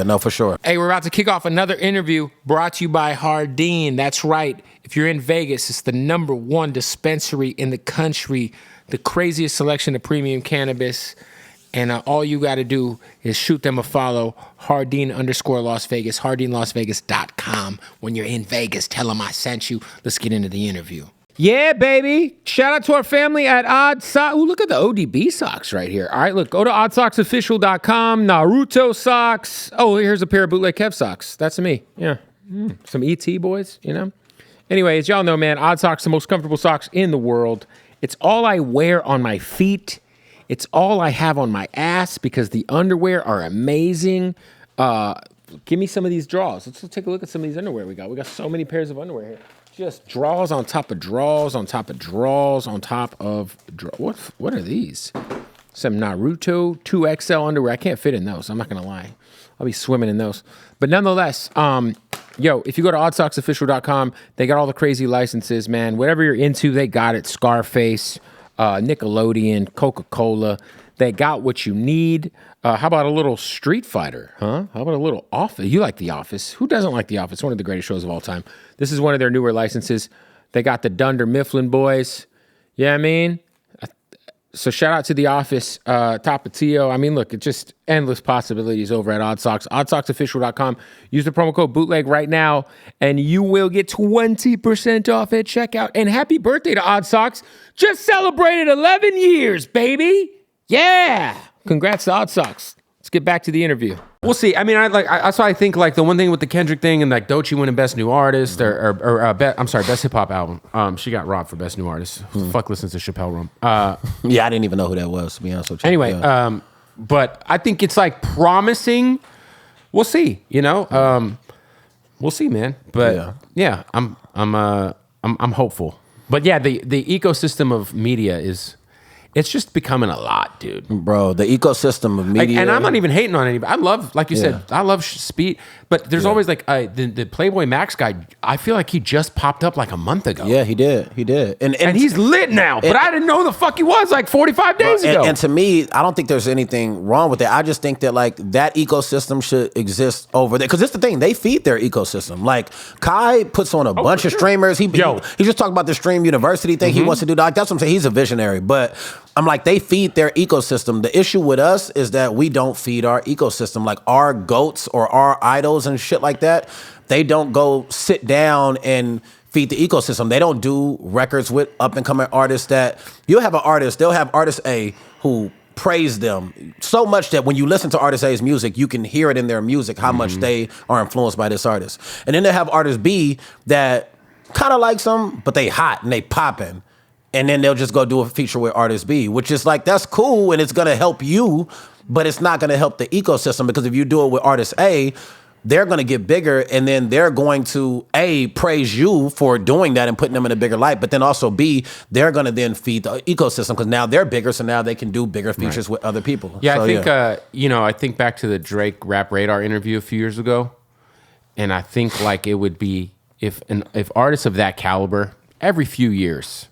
no, for sure. Hey, we're about to kick off another interview brought to you by Hardin. That's right. If you're in Vegas, it's the #1 dispensary in the country, the craziest selection of premium cannabis. And all you got to do is shoot them a follow, Hardin_Las Vegas, HardinLasVegas.com. When you're in Vegas, tell them I sent you. Let's get into the interview. Yeah, baby. Shout out to our family at Odd Socks. Ooh, look at the ODB socks right here. All right, look, go to oddsocksofficial.com, Naruto socks. Oh, here's a pair of Bootleg Kev socks. That's me. Yeah. Some ET boys, you know? Anyway, as y'all know, man, Odd Socks, the most comfortable socks in the world. It's all I wear on my feet. It's all I have on my ass because the underwear are amazing. Give me some of these draws. Let's take a look at some of these underwear we got. We got so many pairs of underwear here. Just draws on top of draws on top of draws on top of draws. What are these? Some Naruto 2XL underwear. I can't fit in those. I'm not going to lie. I'll be swimming in those. But nonetheless, if you go to oddsocksofficial.com, they got all the crazy licenses, man. Whatever you're into, they got it. Scarface, Nickelodeon, Coca-Cola. They got what you need. How about a little Street Fighter, huh? How about a little Office? You like The Office. Who doesn't like The Office? One of the greatest shows of all time. This is one of their newer licenses. They got the Dunder Mifflin boys. Yeah, I mean? So shout out to The Office, Tapatio. I mean, look, it's just endless possibilities over at Odd Socks. OddSocksOfficial.com. Use the promo code Bootleg right now, and you will get 20% off at checkout. And happy birthday to Odd Socks. Just celebrated 11 years, baby. Yeah. Congrats to Odd Socks. Let's get back to the interview. We'll see. I mean, that's why I think like the one thing with the Kendrick thing and like Doechii winning Best New Artist Best Hip Hop Album. She got robbed for Best New Artist. Fuck listens to Chappelle Room. Yeah, I didn't even know who that was, to be honest with you. Anyway, but I think it's like promising. We'll see. You know, we'll see, man. But yeah, I'm hopeful. But yeah, the ecosystem of media it's just becoming a lot, dude. Bro, the ecosystem of media. And I'm not even hating on anybody. I love, like you said, I love speed. But there's always like the Playboy Max guy. I feel like he just popped up like a month ago. Yeah, he did. And he's lit now. But I didn't know who the fuck he was like 45 days ago. And to me, I don't think there's anything wrong with that. I just think that like that ecosystem should exist over there. Because it's the thing. They feed their ecosystem. Like Kai puts on a bunch of streamers. He just talked about the Stream University thing he wants to do. Like, that's what I'm saying. He's a visionary. But I'm like, they feed their ecosystem. The issue with us is that we don't feed our ecosystem. Like our GOATs or our idols and shit like that, they don't go sit down and feed the ecosystem. They don't do records with up and coming artists that they'll have artist A who praise them so much that when you listen to artist A's music, you can hear it in their music, how much they are influenced by this artist. And then they have artist B that kind of likes them, but they hot and they popping. And then they'll just go do a feature with artist B, which is like, that's cool and it's gonna help you, but it's not gonna help the ecosystem, because if you do it with artist A, they're gonna get bigger and then they're going to A, praise you for doing that and putting them in a bigger light, but then also B, they're gonna then feed the ecosystem because now they're bigger, so now they can do bigger features with other people. Yeah, so, I think, I think back to the Drake Rap Radar interview a few years ago, and I think like it would be, if artists of that caliber, every few years,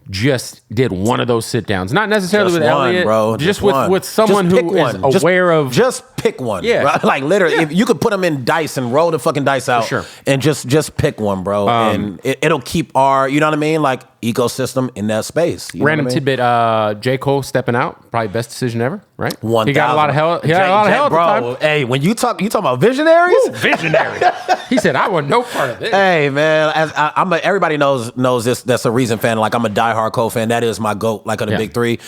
just did one of those sit downs, not necessarily with Elliot, bro. Just with someone who is aware of. Just pick one. Yeah, right? Like literally, if you could put them in dice and roll the fucking dice out, and just pick one, bro, and it'll keep our, you know what I mean, like ecosystem in that space. Random tidbit: J. Cole stepping out, probably best decision ever, right? He got a lot of hell. He got a lot of hell at the time. Hey, when you talk about visionaries, visionary. He said, "I want no part of this." Hey man, everybody knows this. That's a Reason fan. Like I'm a diehard Cole fan. That is my GOAT. Like of the big three.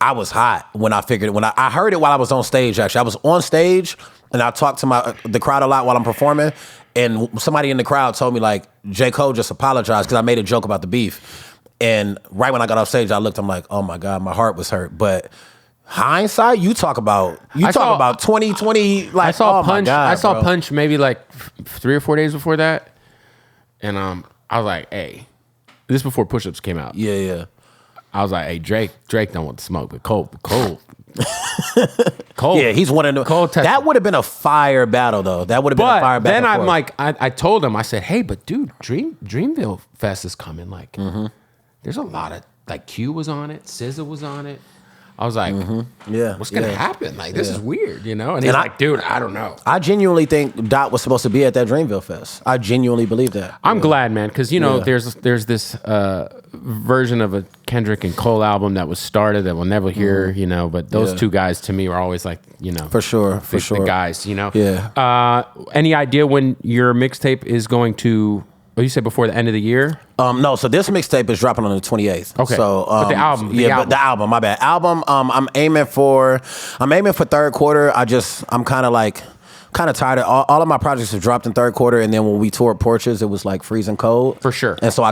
I was hot when I figured it. When I heard it while I was on stage. Actually, I was on stage and I talked to the crowd a lot while I'm performing. And somebody in the crowd told me like, J. Cole just apologized because I made a joke about the beef. And right when I got off stage, I looked. I'm like, oh my god, my heart was hurt. But hindsight, you talk about 2020. Like I saw oh Punch. My god, I saw bro. Punch maybe like 3 or 4 days before that, and I was like, hey, this is before Push Ups came out. Yeah. I was like, hey, Drake don't want to smoke, but Cole. Yeah, he's one of them. Cole that would have been a fire battle, though. That would have been a fire battle. Then I'm like, I told him, I said, hey, but dude, Dreamville Fest is coming. Like, there's a lot of, like, Q was on it, SZA was on it. I was like, what's going to happen? Like, this is weird, you know? And he's like, dude, I don't know. I genuinely think Dot was supposed to be at that Dreamville Fest. I genuinely believe that. I'm glad, man, because, you know, there's this version of a Kendrick and Cole album that was started that we'll never hear, you know, but those two guys to me were always like, you know. For sure. The guys, you know? Yeah. Any idea when your mixtape is going to, you said before the end of the year? No, so this mixtape is dropping on the 28th. Okay. So but the album. But the album, my bad. Album, I'm aiming for third quarter. I'm kind of tired of all of my projects have dropped in third quarter, and then when we toured Porches, it was like freezing cold. For sure. And so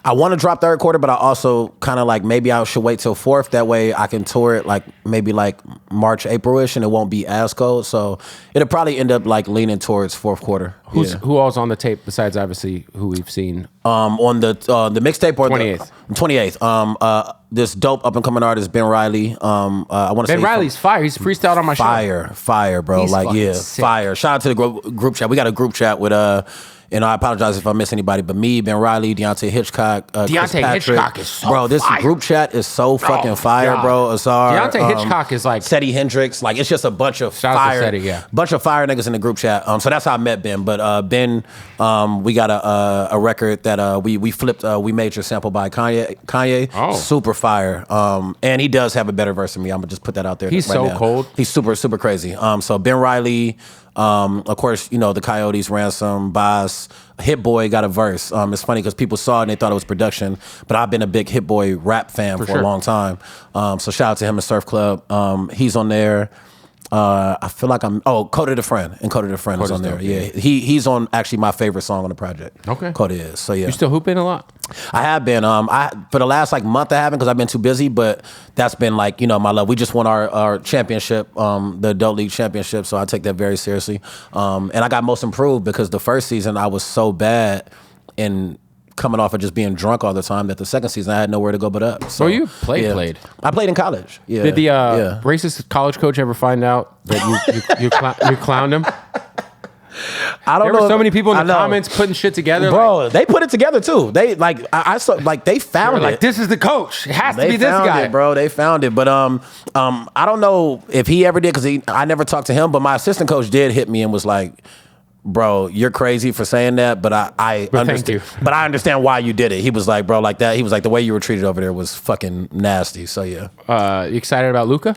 I want to drop third quarter, but I also kind of like maybe I should wait till fourth. That way I can tour it like maybe like March, April-ish, and it won't be as cold. So it'll probably end up like leaning towards fourth quarter. Who all's on the tape besides obviously who we've seen? On the mixtape or 28th. 28th. This dope up and coming artist Ben Riley. I want to say Ben Riley's fire. He's freestyled on my show. Fire, bro. He's like sick. fire. Shout out to the group chat. We got a group chat with And I apologize if I miss anybody, but me, Ben Riley, Deontay Hitchcock, Chris Patrick. Hitchcock is so bro. This fire. group chat is so fucking fire, God. bro. Azar, Deontay Hitchcock is like Seti Hendricks. Like it's just a bunch of Shout out to fire, Seti, yeah. bunch of fire niggas in the group chat. So that's how I met Ben. But Ben, we got a record that we flipped. We made your sample by Kanye. Oh. Super fire. And he does have a better verse than me. I'm gonna just put that out there. He's right so now. cold. He's super crazy. So Ben Riley. Of course, you know, the Coyotes, Ransom, Boss, Hit Boy got a verse. It's funny because people saw it and they thought it was production, but I've been a big Hit Boy rap fan for sure. a long time. So shout out to him and Surf Club. He's on there. I feel like Coda the Friend, and Coda the Friend is on there. dope, Yeah, he's on actually my favorite song on the project. Okay. Coda is. So yeah, You still hooping a lot? I have been. For the last like month I haven't because I've been too busy. But that's been like my love. We just won our championship, the Adult League championship. So I take that very seriously. And I got most improved because the first season I was so bad in coming off of just being drunk all the time that the second season I had nowhere to go but up. So you played. I played in college. Yeah. Did the racist college coach ever find out that you clowned him? I don't There know. were so many people in I the know. comments putting shit together. Bro, they put it together too. They like I saw like they found it. Like, this is the coach. It has to They be this found guy. it, bro. They found it, but I don't know if he ever did because I never talked to him. But my assistant coach did hit me and was like, "Bro, you're crazy for saying that." But I understand. you. But I understand why you did it. He was like, "Bro, like that." He was like, "The way you were treated over there was fucking nasty." So yeah, You excited about Luka?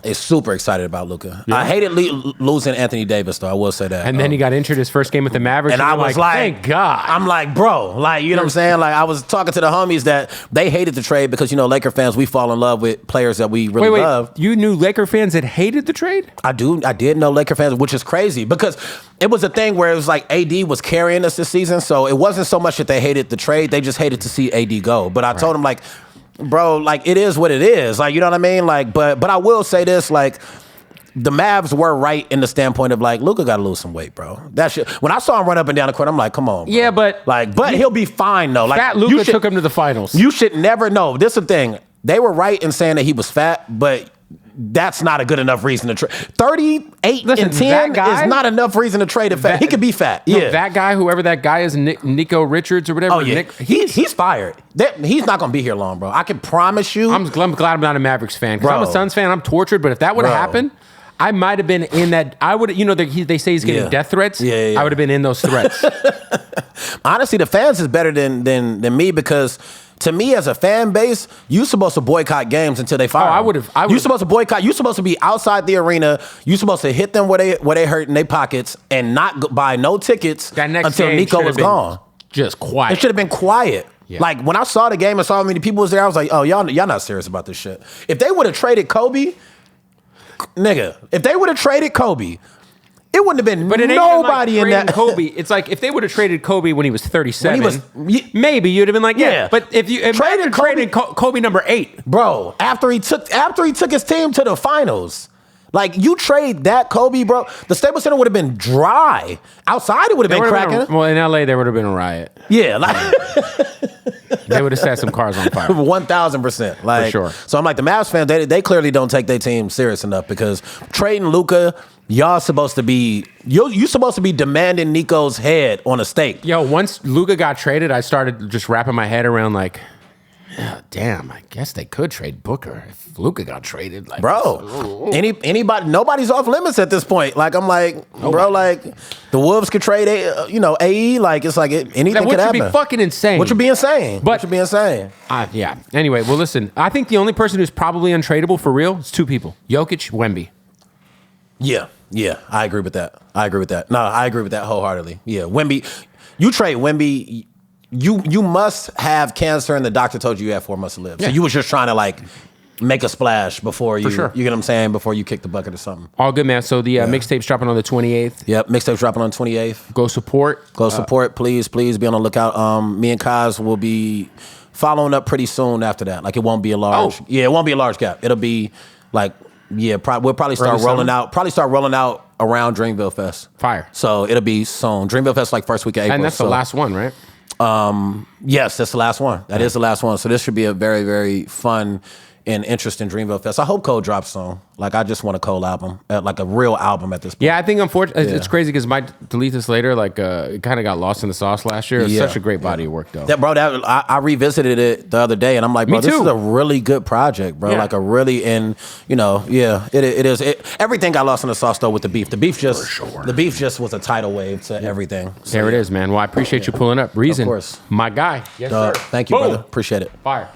is super excited about Luka. I hated losing Anthony Davis though. I will say that. And then he got injured his first game with the Mavericks. And I you're was like, thank God. I'm like, bro, like, you know what I'm saying? Like, I was talking to the homies that they hated the trade because, Laker fans, we fall in love with players that we really love. You knew Laker fans that hated the trade? I did know Laker fans, which is crazy because it was a thing where it was like AD was carrying us this season. So it wasn't so much that they hated the trade. They just hated to see AD go. But I told them, like, bro, like, it is what it is. Like, you know what I mean? Like, but I will say this, like, the Mavs were right in the standpoint of like, Luka got to lose some weight, bro. That shit. When I saw him run up and down the court, I'm like, come on, bro. Yeah, but he'll be fine though. Like, Fat Luka took him to the finals. You should never know. This is the thing. They were right in saying that he was fat, but that's not a good enough reason to trade. 38 and 10 is not enough reason to trade a fat. He could be fat. No, Yeah. that guy, whoever that guy is, Nico Richards or whatever. Oh yeah. He's fired. He's not gonna be here long, bro. I can promise you. I'm glad I'm not a Mavericks fan because I'm a Bro. Suns fan. I'm tortured, but if that would have Bro. happened, I might have been in that. I would, they say he's getting death threats. Yeah. I would have been in those threats. Honestly, the fans is better than me because to me as a fan base, you supposed to boycott games until they fire. I them. would've- You supposed to boycott. You supposed to be outside the arena. You supposed to hit them where they hurt in their pockets and not buy no tickets That next until game Nico should was have been gone. Just quiet. It should have been quiet. Yeah. Like when I saw the game and saw how many people was there, I was like, oh, y'all not serious about this shit. If they would have traded Kobe, nigga, if they would have traded Kobe, it wouldn't have been But it ain't nobody even like in that. Kobe. It's like if they would have traded Kobe when he was 37, When he was- maybe you'd have been like, yeah. Yeah. But if you imagine trading Kobe number 8, Bro, after he took his team to the finals. Like, you trade that Kobe, bro, the Staples Center would have been dry. Outside, it would have been cracking. well, in LA there would have been a riot. Yeah, like They would have set some cars on fire. 1,000%. Like, For sure. So I'm like, the Mavs fans, they clearly don't take their team serious enough because trading Luka, y'all supposed to be you supposed to be demanding Nico's head on a stake. Yo, once Luka got traded, I started just wrapping my head around like, yeah, damn, I guess they could trade Booker if Luka got traded. Like, Bro, anybody, nobody's off limits at this point. Like, I'm like, bro, like the Wolves could trade, AE. Like, it's like anything that could would happen. be fucking insane. Which would be insane. But- Which would be insane. Yeah. Anyway, well, listen, I think the only person who's probably untradeable for real is 2 people: Jokic, Wemby. Yeah, I agree with that. No, I agree with that wholeheartedly. Yeah, Wemby, you trade Wemby, you must have cancer, and the doctor told you had 4 months to live. So Yeah. you was just trying to like make a splash before you, sure. you get what I'm saying, before you kick the bucket or something. All good, man. So the mixtape's dropping on the 28th. Yep, mixtape's dropping on 28th. Go support. Go support, please be on the lookout. Me and Kaz will be following up pretty soon after that. Like, it won't be a large, it won't be a large gap. It'll be like, we'll probably start Early rolling summer? out around Dreamville Fest. Fire. So it'll be soon. Dreamville Fest like first week of April. And that's the so- last one, right? Yes, that's the last one. That is the last one. So this should be a very, very fun in interest in Dreamville Fest. I hope Cole drops soon. Like, I just want a Cole album, like a real album at this point. Yeah, I think unfortunately it's crazy because Might Delete This Later, like it kind of got lost in the sauce last year. It's such a great body of work though. I revisited it the other day and I'm like, bro, this is a really good project, bro. Like a really, and you know, it is. Everything got lost in the sauce though with the beef. The beef just was a tidal wave to everything. So, there it is, man. Well, I appreciate you pulling up. Reason, of course, my guy. Yes, sir. Thank you, brother. Appreciate it. Fire.